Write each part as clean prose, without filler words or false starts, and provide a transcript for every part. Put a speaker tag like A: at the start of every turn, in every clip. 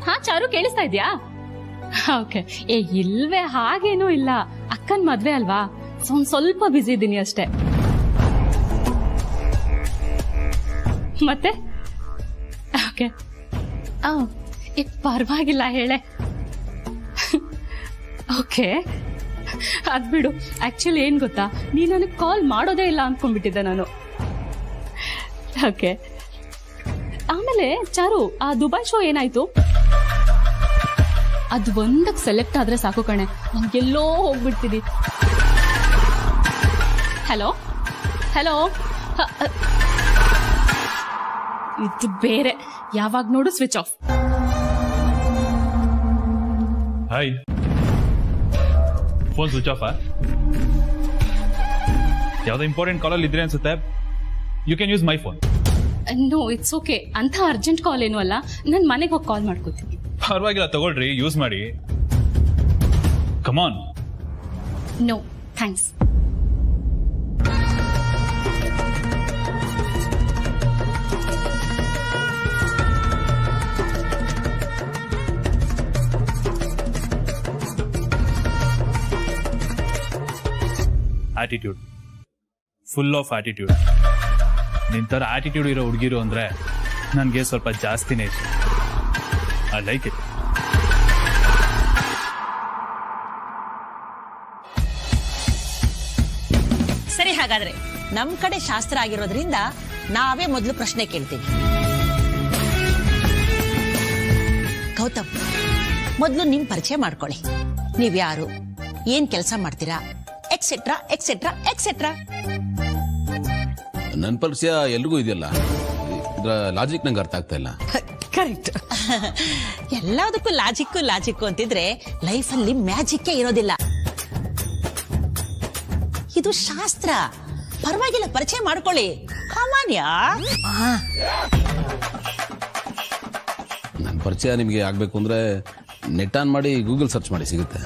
A: ಹಾ ಚಾರು, ಕೇಳಿಸ್ತಾ ಇದ್ಯಾ? ಓಕೆ. ಇಲ್ವೇ, ಹಾಗೇನೂ ಇಲ್ಲ. ಅಕ್ಕನ್ ಮದ್ವೆ ಅಲ್ವಾ, ಸ್ವಲ್ಪ ಬಿಸಿ ಇದ್ದೀನಿ ಅಷ್ಟೇ. ಮತ್ತೆ ಓಕೆ, ಪರವಾಗಿಲ್ಲ ಹೇಳೆ. ಓಕೆ, ಅದ್ಬಿಡು. ಆಕ್ಚುಲಿ ಏನ್ ಗೊತ್ತಾ, ನೀ ನನಗೆ ಕಾಲ್ ಮಾಡೋದೇ ಇಲ್ಲ ಅನ್ಕೊಂಡ್ಬಿಟ್ಟಿದ್ದೆ ನಾನು. ಓಕೆ, ಆಮೇಲೆ ಚಾರು, ಆ ದುಬೈ ಶೋ ಏನಾಯ್ತು? ಅದು ಒಂದಕ್ಕೆ ಸೆಲೆಕ್ಟ್ ಆದ್ರೆ ಸಾಕು ಕಣೆ, ನನ್ಗೆಲ್ಲೋ ಹೋಗ್ಬಿಡ್ತೀನಿ. ಹಲೋ ಹಲೋ, ಇದು ಬೇರೆ, ಯಾವಾಗ ನೋಡು switch off.
B: Hi, phone switch off? ಯಾವ್ದೋ ಇಂಪಾರ್ಟೆಂಟ್ ಕಾಲಲ್ಲಿ ಇದ್ರೆ ಅನ್ಸುತ್ತೆ. You can use my phone.
A: No, it's okay. ಅಂತ ಅರ್ಜೆಂಟ್ ಕಾಲ್ ಏನೂ ಅಲ್ಲ, ನಾನು ಮನೆಗೆ ಹೋಗಿ ಕಾಲ್ ಮಾಡ್ಕೋತೀನಿ.
B: ಪರವಾಗಿಲ್ಲ, ತಗೊಳ್ರಿ, ಯೂಸ್ ಮಾಡಿ. Come on.
A: No thanks.
B: Attitude, full of attitude. ನಿಂತರ ಆಟಿಟ್ಯೂಡ್ ಇರೋ ಹುಡುಗಿರು ಅಂದ್ರೆ ನನಗೆ ಸ್ವಲ್ಪ ಜಾಸ್ತಿನೇ ಇಷ್ಟ. I like it.
C: ಸರಿ, ಹಾಗಾದ್ರೆ ನಮ್ ಕಡೆ ಶಾಸ್ತ್ರ ಆಗಿರೋದ್ರಿಂದ ನಾವೇ ಮೊದಲು ಪ್ರಶ್ನೆ ಕೇಳ್ತೀವಿ. ಗೌತಮ್, ಮೊದಲು ನಿಮ್ ಪರಿಚಯ ಮಾಡ್ಕೊಳ್ಳಿ. ನೀವ್ಯಾರು, ಏನ್ ಕೆಲಸ ಮಾಡ್ತೀರಾ, ಎಕ್ಸೆಟ್ರಾ ಎಕ್ಸೆಟ್ರಾ ಎಕ್ಸೆಟ್ರಾ.
D: ನನ್ನ ಪರಿಚಯ ಎಲ್ರಿಗೂ ಇದೆಯಲ್ಲ, ಇದ್ರ ಲಾಜಿಕ್ ನಂಗೆ ಅರ್ಥ ಆಗ್ತಾ ಇಲ್ಲ.
C: ಕರೆಕ್ಟ್. ಎಲ್ಲದಕ್ಕೂ ಲಾಜಿಕ್ಕು ಅಂತಿದ್ರೆ ಲೈಫಲ್ಲಿ ಮ್ಯಾಜಿಕ್ಕೇ ಇರೋದಿಲ್ಲ. ಇದು ಶಾಸ್ತ್ರ, ಪರವಾಗಿಲ್ಲ, ಪರಿಚಯ ಮಾಡ್ಕೊಳ್ಳಿ. ಸಾಮಾನ್ಯ.
D: ನನ್ನ ಪರಿಚಯ ನಿಮಗೆ ಆಗ್ಬೇಕು ಅಂದ್ರೆ ನೆಟ್ ಆನ್ ಮಾಡಿ ಗೂಗಲ್ ಸರ್ಚ್ ಮಾಡಿ, ಸಿಗುತ್ತೆ.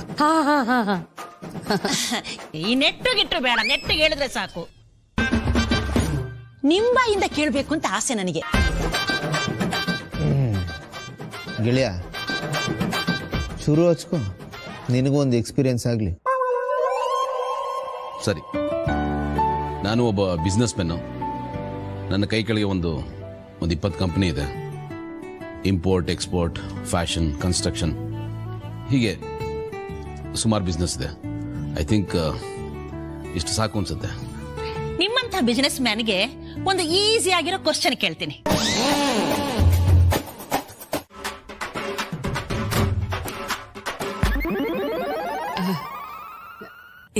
C: ಈ ನೆಟ್ಟು ಬೇಡ, ನೆಟ್ಟಿಗೆ ಹೇಳಿದ್ರೆ ಸಾಕು. ನಿಂಬಾಯಿಂದ ಕೇಳ್ಬೇಕು ಅಂತ ಆಸೆ ನನಗೆ.
E: ಗೆಳೆಯ, ಶುರು ಹಚ್ಕೊ, ನಿನಗೂ ಒಂದು ಎಕ್ಸ್ಪೀರಿಯನ್ಸ್ ಆಗಲಿ.
D: ಸರಿ, ನಾನು ಒಬ್ಬ ಬಿಸ್ನೆಸ್ ಮೆನ್ನು. ನನ್ನ ಕೈ ಕೆಳಗೆ ಒಂದು 20 ಕಂಪನಿ ಇದೆ. ಇಂಪೋರ್ಟ್, ಎಕ್ಸ್ಪೋರ್ಟ್, ಫ್ಯಾಷನ್, ಕನ್ಸ್ಟ್ರಕ್ಷನ್, ಹೀಗೆ ಸುಮಾರು ಬಿಸ್ನೆಸ್ ಇದೆ. ಐ ಥಿಂಕ್ ಇಷ್ಟು ಸಾಕು ಅನ್ಸುತ್ತೆ.
C: ನಿಮ್ಮಂತ ಬಿಸಿನೆಸ್ ಮ್ಯಾನ್ಗೆ ಒಂದು ಈಸಿ ಆಗಿರೋ ಕ್ವಶನ್ ಕೇಳ್ತೀನಿ.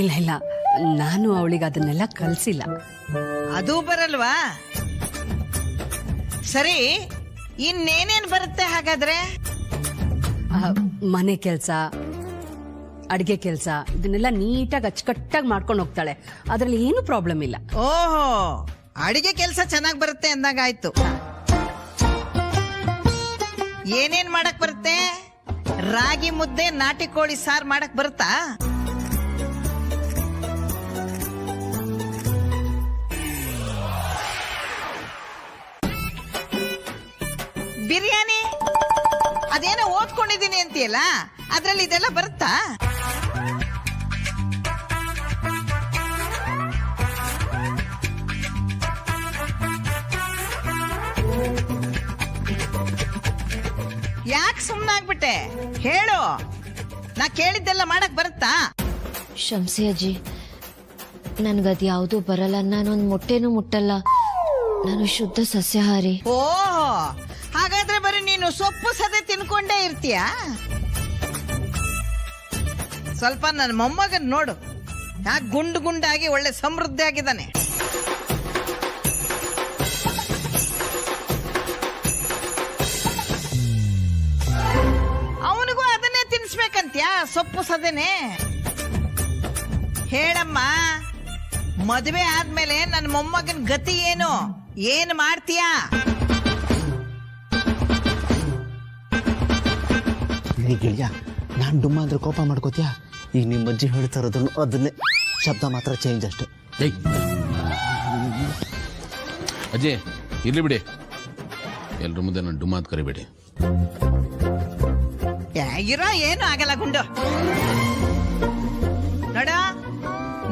F: ಇಲ್ಲ, ನಾನು ಅವಳಿಗೆ ಅದನ್ನೆಲ್ಲ ಕಲಿಸಿಲ್ಲ.
G: ಅದು ಬರಲ್ವಾ? ಸರಿ, ಇನ್ನೇನೇನ್ ಬರುತ್ತೆ ಹಾಗಾದ್ರೆ?
F: ಮನೆ ಕೆಲಸ, ಅಡಿಗೆ ಕೆಲಸ, ಇದನ್ನೆಲ್ಲ ನೀಟಾಗಿ ಅಚ್ಚುಕಟ್ಟಾಗಿ ಮಾಡ್ಕೊಂಡು ಹೋಗ್ತಾಳೆ. ಅದ್ರಲ್ಲಿ ಏನು ಪ್ರಾಬ್ಲಮ್ ಇಲ್ಲ.
G: ಓಹೋ, ಅಡಿಗೆ ಕೆಲಸ ಚೆನ್ನಾಗ್ ಬರುತ್ತೆ ಅಂದಾಗ ಆಯ್ತು. ಏನೇನ್ ಮಾಡಕ್ ಬರುತ್ತೆ? ರಾಗಿ ಮುದ್ದೆ, ನಾಟಿ ಕೋಳಿ ಸಾರು ಮಾಡಕ್ ಬರುತ್ತಾ? ಬಿರಿಯಾನಿ, ಅದೇನೋ ಓದ್ಕೊಂಡಿದೀನಿ ಅಂತೀಯಲ್ಲ, ಅದ್ರಲ್ಲಿ ಇದೆಲ್ಲ ಬರುತ್ತಾ? ಯಾಕೆ ಸುಮ್ಮನಾಗ್ಬಿಟ್ಟೆ? ಹೇಳು, ನಾ ಕೇಳಿದ್ದೆಲ್ಲ ಮಾಡಕ್ ಬರುತ್ತಾ?
H: ಶಂಸಿ ಅಜ್ಜಿ, ನನ್ಗದ್ ಯಾವ್ದು ಬರಲ್ಲ. ನಾನೊಂದ್ ಮೊಟ್ಟೆನೂ ಮುಟ್ಟಲ್ಲ. ನಾನು ಶುದ್ಧ ಸಸ್ಯಾಹಾರಿ.
G: ಓ, ಹಾಗಾದ್ರೆ ಬರೀ ನೀನು ಸೊಪ್ಪು ಸದೆ ತಿನ್ಕೊಂಡೇ ಇರ್ತೀಯ? ಸ್ವಲ್ಪ ನನ್ನ ಮೊಮ್ಮಗನ್ ನೋಡು, ಯಾಕೆ ಗುಂಡು ಗುಂಡಾಗಿ ಒಳ್ಳೆ ಸಮೃದ್ಧಿ ಆಗಿದ್ದಾನೆ. ಅವನಿಗೂ ಅದನ್ನೇ ತಿನ್ಸ್ಬೇಕಂತ್ಯಾ, ಸೊಪ್ಪು ಸದೆನೆ? ಹೇಳಮ್ಮ, ಮದುವೆ ಆದ್ಮೇಲೆ ನನ್ನ ಮೊಮ್ಮಗನ್ ಗತಿ ಏನು? ಏನ್ ಮಾಡ್ತೀಯಾ?
E: ಗೆಳೆಯ, ನಾನ್ ಡುಮ್ಮ ಅಂದ್ರೆ ಕೋಪ ಮಾಡ್ಕೋತೀಯ? ಈಗ ನಿಮ್ಮ ಅಜ್ಜಿ ಹೇಳ್ತಾ ಇರೋದನ್ನು ಅದನ್ನೇ, ಶಬ್ದ ಮಾತ್ರ ಚೇಂಜ್ ಅಷ್ಟೇ.
D: ಅಜ್ಜಿ ಇರ್ಲಿ ಬಿಡಿ, ಎಲ್ರ ಮುಂದೆ ನಾನು ಡುಮ್ಮ ಅಂತ ಕರಿಬೇಡಿ.
G: ಇರೋ ಏನು ಆಗಲ್ಲ ಗುಂಡು. ನೋಡ,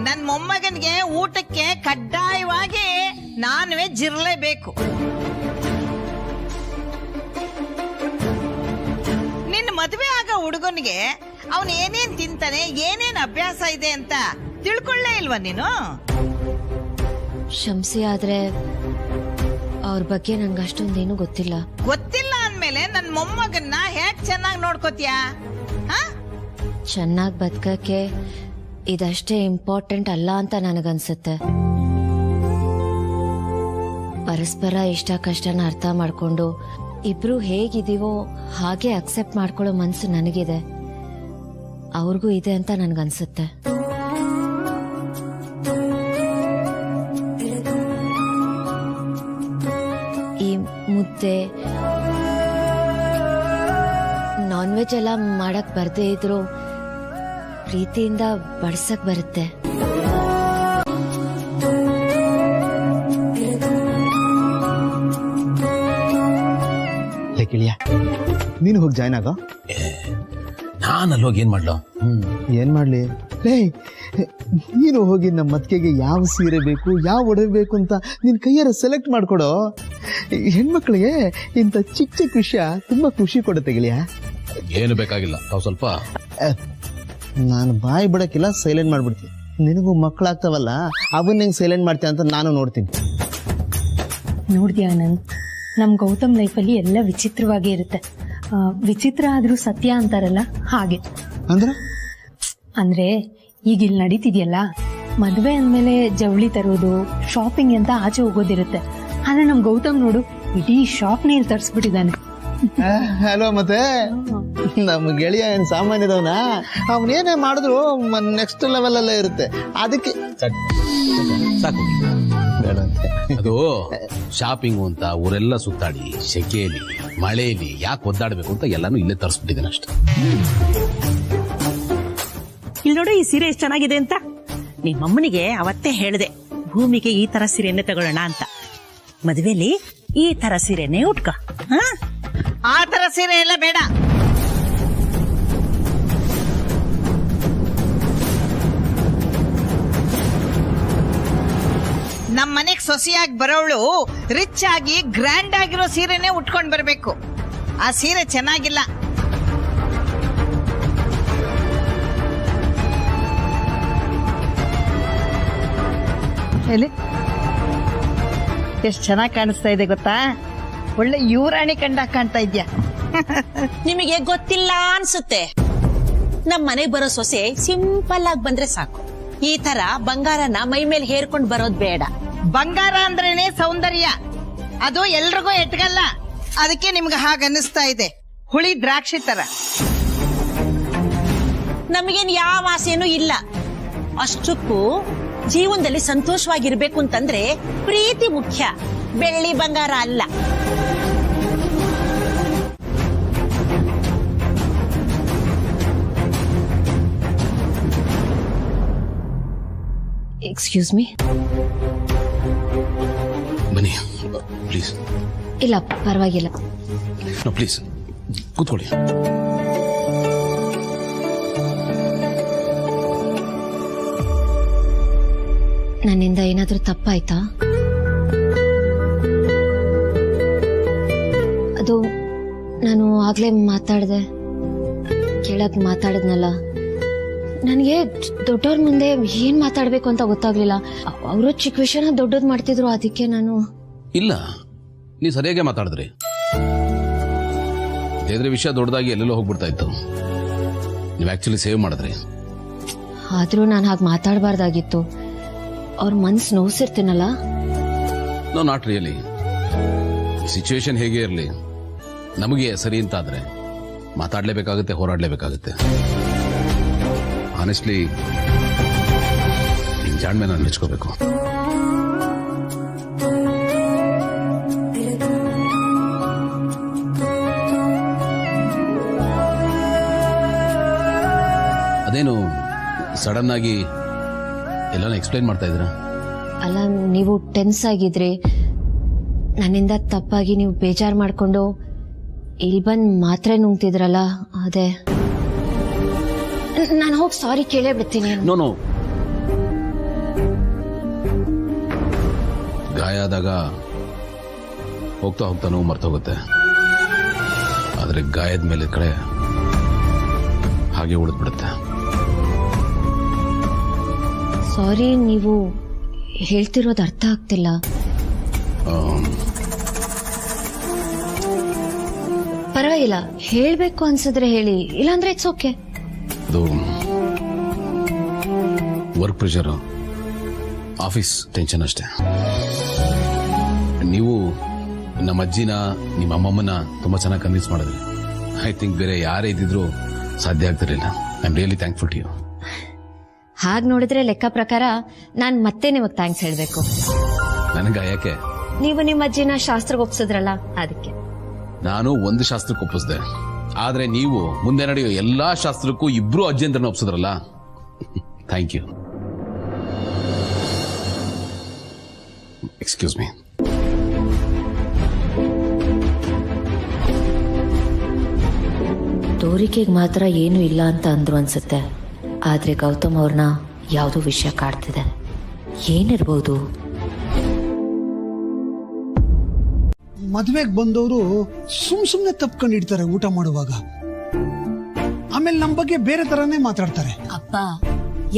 G: ನನ್ ಮೊಮ್ಮಗನ್ಗೆ ಊಟಕ್ಕೆ ಕಡ್ಡಾಯವಾಗಿ ನಾನ್ ವೆಜ್ ಇರಲೇಬೇಕು. ನಿನ್ನ ಮದುವೆ ಆಗೋ ಹುಡುಗನಿಗೆ ಅವನು ಏನೇನ್ ತಿಂತಾನೆ, ಏನೇನ್ ಅಭ್ಯಾಸ ಇದೆ ಅಂತ ತಿಳ್ಕೊಳ್ಳೇ ಇಲ್ವಾ ನೀನು?
H: ಶಂಸಿ ಆದ್ರೆ ಅವ್ರ ಬಗ್ಗೆ ನನ್ಗೆ ಅಷ್ಟೊಂದೇನು ಗೊತ್ತಿಲ್ಲ.
G: ಗೊತ್ತಿಲ್ಲ ಅಂದ್ಮೇಲೆ ನನ್ ಮೊಮ್ಮಗನ್ನ ಹೇಗ್ ಚೆನ್ನಾಗಿ ನೋಡ್ಕೋತೀಯಾ?
H: ಚೆನ್ನಾಗಿ ಬದುಕಕ್ಕೆ ಇದಷ್ಟೇ ಇಂಪಾರ್ಟೆಂಟ್ ಅಲ್ಲ ಅಂತ ನನಗನ್ಸುತ್ತೆ. ಪರಸ್ಪರ ಇಷ್ಟ ಕಷ್ಟನ ಅರ್ಥ ಮಾಡ್ಕೊಂಡು ಇಬ್ರು ಹೇಗಿದೀವೋ ಹಾಗೆ ಅಕ್ಸೆಪ್ಟ್ ಮಾಡ್ಕೊಳ್ಳೋ ಮನ್ಸು ನನಗಿದೆ, ಅವ್ರಿಗೂ ಇದೆ ಅಂತ ನನ್ಗನ್ಸುತ್ತೆ. ಈ ಮುದ್ದೆ ನಾನ್ ವೆಜ್ ಎಲ್ಲ ಮಾಡಕ್ ಬರ್ದೇ ಇದ್ರು ಪ್ರೀತಿಯಿಂದ ಬಡ್ಸಕ್ ಬರುತ್ತೆ.
E: ಕಿಳಿಯ, ನೀನು ಹೋಗಿ ಜಾಯ್ನ್ ಆಗೋ.
D: ನಾನು ಅಲ್ಲಿ ಹೋಗಿ ಏನ್ ಮಾಡ್ಲೋ?
E: ಏನ್ ಮಾಡ್ಲಿ? ಲೇ, ನೀನು ಹೋಗಿ ನಮ್ಮ ಮತ್ಕೆಗೆ ಯಾವ ಸೀರೆ ಬೇಕು, ಯಾವ ಒಡವೆ ಬೇಕು ಅಂತ ನಿನ್ ಕೈಯಾರ ಸೆಲೆಕ್ಟ್ ಮಾಡ್ಕೊಡೋ. ಹೆಣ್ಮಕ್ಳಿಗೆ ಇಂಥ ಚಿಕ್ಕ ಚಿಕ್ಕ ವಿಷಯ ತುಂಬಾ ಖುಷಿ ಕೊಡುತ್ತೆ ಗೆಳೆಯ.
D: ಏನು ಬೇಕಾಗಿಲ್ಲ, ತಾವು ಸ್ವಲ್ಪ
E: ನಾನು ಬಾಯಿ ಬಿಡಕ್ಕಿಲ್ಲ, ಸೈಲೆಂಟ್ ಮಾಡ್ಬಿಡ್ತೀನಿ. ನಿನಗೂ ಮಕ್ಕಳಾಗ್ತಾವಲ್ಲ, ಅವನ್ನ ಹೆಂಗ್ ಸೈಲೆಂಟ್ ಮಾಡ್ತೀಯ ಅಂತ ನಾನು ನೋಡ್ತೀನಿ.
I: ನೋಡ್ದ್ಯಾ ಆನಂದ್, ನಮ್ ಗೌತಮ್ ಲೈಫಲ್ಲಿ ಎಲ್ಲ ವಿಚಿತ್ರವಾಗಿ ಇರುತ್ತೆ. ವಿಚಿತ್ರ ಆದ್ರೂ ಸತ್ಯ ಅಂತಾರಲ್ಲ, ಹಾಗೆ.
E: ಅಂದ್ರೆ
I: ಈಗ ಇಲ್ಲಿ ನಡೀತಿದ್ಯಲ್ಲ, ಮದ್ವೆ ಅಂದ್ಮೇಲೆ ಜವಳಿ ತರೋದು, ಶಾಪಿಂಗ್ ಅಂತ ಆಚೆ ಹೋಗೋದಿರುತ್ತೆ. ಆದ್ರೆ ನಮ್ ಗೌತಮ್ ನೋಡು, ಇಡೀ ಶಾಪ್ನೇ ಇಲ್ಲಿ ತರಿಸ್ಬಿಟ್ಟಿದ್ದಾನೆ.
E: ಹಲೋ, ಮತ್ತೆ ನಮ್ ಗೆಳೆಯ ಏನ್ ಸಾಮಾನ್ಯದವನ? ಅವನೇನೇ ಮಾಡಿದ್ರು ನೆಕ್ಸ್ಟ್ ಲೆವೆಲ್ ಅಲ್ಲೇ ಇರುತ್ತೆ. ಅದಕ್ಕೆ
D: ಸಾಕು, ಅದು ಶಾಪಿಂಗ್ ಅಂತ ಊರೆಲ್ಲ ಸುತ್ತಾಡಿ ಸೆಕೆಯಲ್ಲಿ ಮಳೆಯಲ್ಲಿ ಯಾಕೆ ಒದ್ದಾಡಬೇಕು ಅಂತ ಎಲ್ಲಾನು ಇಲ್ಲೇ ತರಿಸ್ಬಿಟ್ಟಿದ್ದೇನೆ ಅಷ್ಟೇ.
C: ಇಲ್ಲಿ ನೋಡು, ಈ ಸೀರೆ ಎಷ್ಟು ಚೆನ್ನಾಗಿದೆ ಅಂತ. ನಿಮ್ಮಮ್ಮನಿಗೆ ಅವತ್ತೇ ಹೇಳಿದೆ, ಭೂಮಿಗೆ ಈ ತರ ಸೀರೆನೆ ತಗೊಳ್ಳೋಣ ಅಂತ. ಮದುವೆಲಿ ಈ ತರ ಸೀರೆನೆ ಉಟ್ಕ.
G: ಆ ತರ ಸೀರೆ ಎಲ್ಲ ಬೇಡ. ನಮ್ ಮನೆಗ್ ಸೊಸೆಯಾಗಿ ಬರೋವಳು ರಿಚ್ ಆಗಿ ಗ್ರ್ಯಾಂಡ್ ಆಗಿರೋ ಸೀರೆನೆ ಉಟ್ಕೊಂಡ್ ಬರ್ಬೇಕು. ಆ ಸೀರೆ ಚೆನ್ನಾಗಿಲ್ಲ. ಎಷ್ಟು ಚೆನ್ನಾಗಿ ಕಾಣಿಸ್ತಾ ಇದೆ ಗೊತ್ತಾ? ಒಳ್ಳೆ ಯುವರಾಣಿ ಕಂಡಾಗ ಕಾಣ್ತಾ ಇದ್ಯಾ.
C: ನಿಮಗೆ ಗೊತ್ತಿಲ್ಲ ಅನ್ಸುತ್ತೆ, ನಮ್ ಮನೆಗ್ ಬರೋ ಸೊಸೆ ಸಿಂಪಲ್ ಆಗಿ ಬಂದ್ರೆ ಸಾಕು. ಈ ತರ ಬಂಗಾರನ ಮೈ ಮೇಲೆ ಹೇರ್ಕೊಂಡ್ ಬರೋದ್ ಬೇಡ.
G: ಬಂಗಾರ ಅಂದ್ರೇನೆ ಸೌಂದರ್ಯ, ಅದು ಎಲ್ರಿಗೂ ಎಟ್ಗಲ್ಲ. ಅದಕ್ಕೆ ನಿಮ್ಗೆ ಹಾಗ ಅನ್ನಿಸ್ತಾ ಇದೆ, ಹುಳಿ ದ್ರಾಕ್ಷಿ ತರ.
C: ನಮಗೇನ್ ಯಾವ ಆಸೆನೂ ಇಲ್ಲ. ಅಷ್ಟಕ್ಕೂ ಜೀವನದಲ್ಲಿ ಸಂತೋಷವಾಗಿರ್ಬೇಕು ಅಂತಂದ್ರೆ ಪ್ರೀತಿ ಮುಖ್ಯ, ಬೆಳ್ಳಿ ಬಂಗಾರ ಅಲ್ಲ.
H: Excuse me.
D: ಬನ್ನಿ ಪ್ಲೀಸ್.
H: ಇಲ್ಲ ಪರವಾಗಿಲ್ಲ.
D: ಪ್ಲೀಸ್ ಕೂತ್ಕೊಳ್ಳಿ.
H: ನನ್ನಿಂದ ಏನಾದ್ರೂ ತಪ್ಪಾಯ್ತಾ? ಅದು ನಾನು ಆಗ್ಲೇ ಕೇಳಕ್ ಮಾತಾಡದ್ನಲ್ಲ, ನನಗೆ ದೊಡ್ಡವ್ರ ಮುಂದೆ ಏನ್ ಮಾತಾಡ್ಬೇಕು ಅಂತ ಗೊತ್ತಾಗ್ಲಿಲ್ಲ. ಅವರು ಚಿಕ್ಕ ವಿಷಯನ ದೊಡ್ಡದ್ ಮಾಡ್ತಿದ್ರು, ಅದಕ್ಕೆ ನಾನು.
D: ಇಲ್ಲ, ನೀವು ಸರಿಯಾಗಿ ಮಾತಾಡಿದ್ರಿ. ಇದ್ರೆ ವಿಷಯ ದೊಡ್ಡದಾಗಿ ಎಲ್ಲೆಲ್ಲೋ ಹೋಗ್ಬಿಡ್ತಾ ಇತ್ತು. ನೀವು ಆಕ್ಚುಲಿ ಸೇವ್ ಮಾಡಿದ್ರಿ.
H: ಆದ್ರೂ ನಾನು ಹಾಗೆ ಮಾತಾಡಬಾರ್ದಾಗಿತ್ತು. ಅವ್ರ ಮನ್ಸು ನೋವ್ಸಿರ್ತೀನಲ್ಲ.
D: No, not really. ಸಿಚುವೇಶನ್ ಹೇಗೆ ಇರಲಿ, ನಮಗೆ ಸರಿ ಅಂತ ಆದ್ರೆ ಮಾತಾಡ್ಲೇಬೇಕಾಗುತ್ತೆ, ಹೋರಾಡ್ಲೇಬೇಕಾಗುತ್ತೆ. ಆನೆಸ್ಟ್ಲಿ ನಿಮ್ ಜಾಣ್ಮೆ ನಾನು ಮೆಚ್ಕೋಬೇಕು. ಅದೇನು ಸಡನ್ ಆಗಿ ಎಲ್ಲಾನು ಎಕ್ಸ್ಪ್ಲೈನ್ ಮಾಡ್ತಾ ಇದ್ರ?
H: ಅಲ್ಲ, ನೀವು ಟೆನ್ಸ್ ಆಗಿದ್ರಿ, ನನ್ನಿಂದ ತಪ್ಪಾಗಿ ನೀವು ಬೇಜಾರು ಮಾಡ್ಕೊಂಡು ಇಲ್ಲಿ ಬಂದು ಮಾತ್ರೆ ನುಂಗ್ತಿದ್ರಲ್ಲ ಅದೇ. ನಾನು ಹೋಗಿ ಸಾರಿ ಕೇಳೇ ಬಿಡ್ತೀನಿ.
D: ನೋ ಗಾಯ ಆದಾಗ ಹೋಗ್ತಾ ಹೋಗ್ತಾ ನೋವು ಮರ್ತೋಗುತ್ತೆ, ಆದ್ರೆ ಗಾಯದ ಮೇಲೆ ಕಡೆ ಹಾಗೆ ಉಳಿದ್ಬಿಡುತ್ತೆ.
H: ಸಾರಿ, ನೀವು ಹೇಳ್ತಿರೋದು ಅರ್ಥ ಆಗ್ತಿಲ್ಲ. ಪರವಾಗಿಲ್ಲ, ಹೇಳ್ಬೇಕು ಅನ್ಸಿದ್ರೆ ಹೇಳಿ, ಇಲ್ಲಾಂದ್ರೆ ಇಟ್ಸ್ ಓಕೆ.
D: ಅದು ವರ್ಕ್ ಪ್ರೆಷರ್, ಆಫೀಸ್ ಟೆನ್ಷನ್ ಅಷ್ಟೇ. ನೀವು ನಮ್ಮ ಅಜ್ಜಿನ ನಿಮ್ಮ ಅಮ್ಮಮ್ಮನ ತುಂಬಾ ಚೆನ್ನಾಗಿ ಕನ್ವಿನ್ಸ್ ಮಾಡಿದ್ರಿ. ಐ ಥಿಂಕ್ ಬೇರೆ ಯಾರೇ ಇದ್ದಿದ್ರು ಸಾಧ್ಯ ಆಗ್ತಿರ್ಲಿಲ್ಲ. I am really thankful to you.
H: ಹಾಗೆ ನೋಡಿದ್ರೆ ಲೆಕ್ಕ ಪ್ರಕಾರ ನಾನು ಮತ್ತೆ ನಿಮಗೆ ಥ್ಯಾಂಕ್ಸ್ ಹೇಳ್ಬೇಕು.
D: ನನಗ ಯಾಕೆ?
H: ನೀವು ನಿಮ್ಮ ಅಜ್ಜಿನ ಶಾಸ್ತ್ರಕ್ಕೆ ಒಪ್ಸಿದ್ರಲ್ಲ ಅದಕ್ಕೆ.
D: ನಾನು ಒಂದು ಶಾಸ್ತ್ರಕ್ಕೆ ಒಪ್ಪಿಸ್ದೆ, ಆದ್ರೆ ನೀವು ಮುಂದೆ ನಡೆಯೋ ಎಲ್ಲಾ ಶಾಸ್ತ್ರಕ್ಕೂ ಇಬ್ರು ಅಜ್ಜಿಯಂದ್ರನ್ನ ಒಪ್ಸಿದ್ರಲ್ಲ, ಥ್ಯಾಂಕ್ ಯು. Excuse me.
H: ತೋರಿಕೆಗೆ ಮಾತ್ರ ಏನು ಇಲ್ಲ ಅಂತ ಅಂದ್ರು ಅನ್ಸುತ್ತೆ, ಆದ್ರೆ ಗೌತಮ್ ಅವ್ರನ್ನ ಯಾವುದೋ ವಿಷಯ ಕಾಡ್ತಿದೆ. ಏನಿರ್ಬೋದು?
J: ಮದ್ವೆಗೆ ಬಂದವರು ಸುಮ್ನೆ ತಪ್ಕೊಂಡಿಡ್ತಾರೆ ಊಟ ಮಾಡುವಾಗ, ಆಮೇಲೆ ನಮ್ಮ ಬಗ್ಗೆ ಬೇರೆ ತರಾನೇ ಮಾತಾಡ್ತಾರೆ.
H: ಅಪ್ಪ,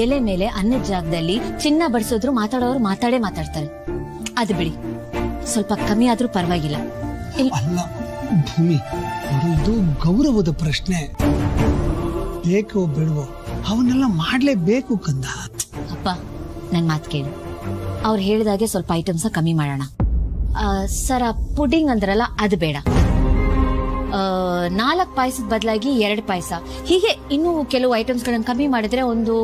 H: ಎಲೆ ಮೇಲೆ ಅನ್ನದ ಜಾಗದಲ್ಲಿ ಚಿನ್ನ ಬಡಿಸೋದ್ರು ಮಾತಾಡೋರು ಮಾತಾಡ್ತಾರೆ. ಅದು ಬಿಡಿ, ಸ್ವಲ್ಪ ಕಮ್ಮಿ ಆದ್ರೂ ಪರವಾಗಿಲ್ಲ.
J: ಅಲ್ಲ ಭೂಮಿ, ಇದು ಗೌರವದ ಪ್ರಶ್ನೆ. ಬೇಕೋ ಬೇಡವೋ ಅವನ್ನೆಲ್ಲ ಮಾಡ್ಲೇಬೇಕು ಕಂದ.
H: ಅಪ್ಪ, ನನ್ ಮಾತು ಕೇಳು. ಅವ್ರು ಹೇಳಿದಾಗೆ ಸ್ವಲ್ಪ ಐಟಮ್ಸ್ ಕಮ್ಮಿ ಮಾಡೋಣ. ಸರ್, ಆ ಪುಡಿಂಗ್ ಅಂದ್ರಲ್ಲ ಅದು ಬೇಡ. 4 ಪಾಯಸದ ಬದಲಾಗಿ 2 ಪಾಯಸ, ಹೀಗೆ ಇನ್ನೂ ಕೆಲವು ಐಟಮ್ಸ್ ಗಳನ್ನ ಕಮ್ಮಿ ಮಾಡಿದ್ರೆ ಒಂದು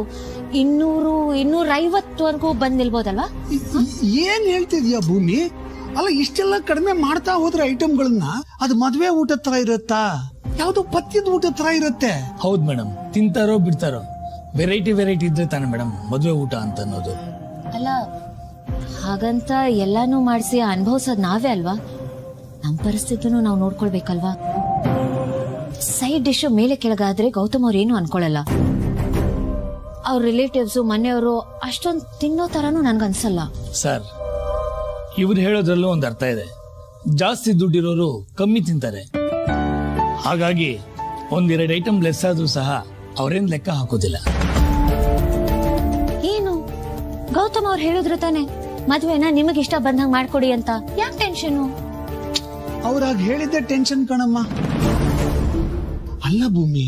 H: 200-250 ಬಂದ್ ನಿಲ್ಬೋದಲ್ವಾ?
J: ಏನ್ ಹೇಳ್ತಿದ್ಯಾ ಭೂಮಿ? ಅಲ್ಲ, ಇಷ್ಟೆಲ್ಲ ಕಡಿಮೆ ಮಾಡ್ತಾ ಹೋದ್ರೆ ಐಟಮ್ಗಳನ್ನ ಅದು ಮದ್ವೆ ಊಟ ತರ ಇರುತ್ತಾ? ಯಾವ್ದು ಪಥ್ಯದ ಊಟ ತರ ಇರುತ್ತೆ.
K: ಹೌದ್ ಮೇಡಮ್, ತಿಂತಾರೋ ಬಿಡ್ತಾರೋ, ವೆರೈಟಿ ಇದ್ರೆ ತಾನೆ ಮೇಡಮ್ ಮದ್ವೆ ಊಟ ಅಂತ ಅನ್ನೋದು.
H: ಅಲ್ಲ, ಹಾಗಂತ ಎಲ್ಲಾನು ಮಾಡಿಸಿ ಅನುಭವಿಸೋದ್ ನಾವೇ ಅಲ್ವಾ? ನಮ್ ಪರಿಸ್ಥಿತಿನೂ ನಾವು ನೋಡ್ಕೊಳ್ಬೇಕಲ್ವಾ? ಸೈಡ್ ಡಿಶ್ ಮೇಲೆ ಕೆಳಗಾದ್ರೆ ಗೌತಮ್ ಅವ್ರು ಏನು ಅನ್ಕೊಳಲ್ಲ. ಅವ್ರ ರಿಲೇಟಿವ್ಸ್ ಮನೆಯವರು ಅಷ್ಟೊಂದು ತಿನ್ನೋ ತರಾನು ನನ್ಗನ್ಸಲ್ಲ.
K: ಸರ್, ಇವ್ರು ಹೇಳೋದ್ರಲ್ಲೂ ಒಂದು ಅರ್ಥ ಇದೆ. ಜಾಸ್ತಿ ದುಡ್ಡಿರೋರು ಕಮ್ಮಿ ತಿಂತಾರೆ, ಹಾಗಾಗಿ 1-2 ಐಟಮ್ ಲೆಸ್ ಆದ್ರೂ ಸಹ ಅವ್ರೇನ್ ಲೆಕ್ಕ ಹಾಕೋದಿಲ್ಲ.
H: ಏನು ಗೌತಮ್ ಅವ್ರು ಹೇಳಿದ್ರು ತಾನೆ ಮದ್ವೆನ ನಿಮಗೆ ಇಷ್ಟ ಬಂದಂಗ್ ಮಾಡ್ಕೊಡಿ ಅಂತ, ಯಾಕೆ ಟೆನ್ಷನ್?
J: ಅವ್ರಾಗ ಹೇಳಿದ್ದೆ ಟೆನ್ಷನ್ ಕಣಮ್ಮ. ಅಲ್ಲ ಭೂಮಿ,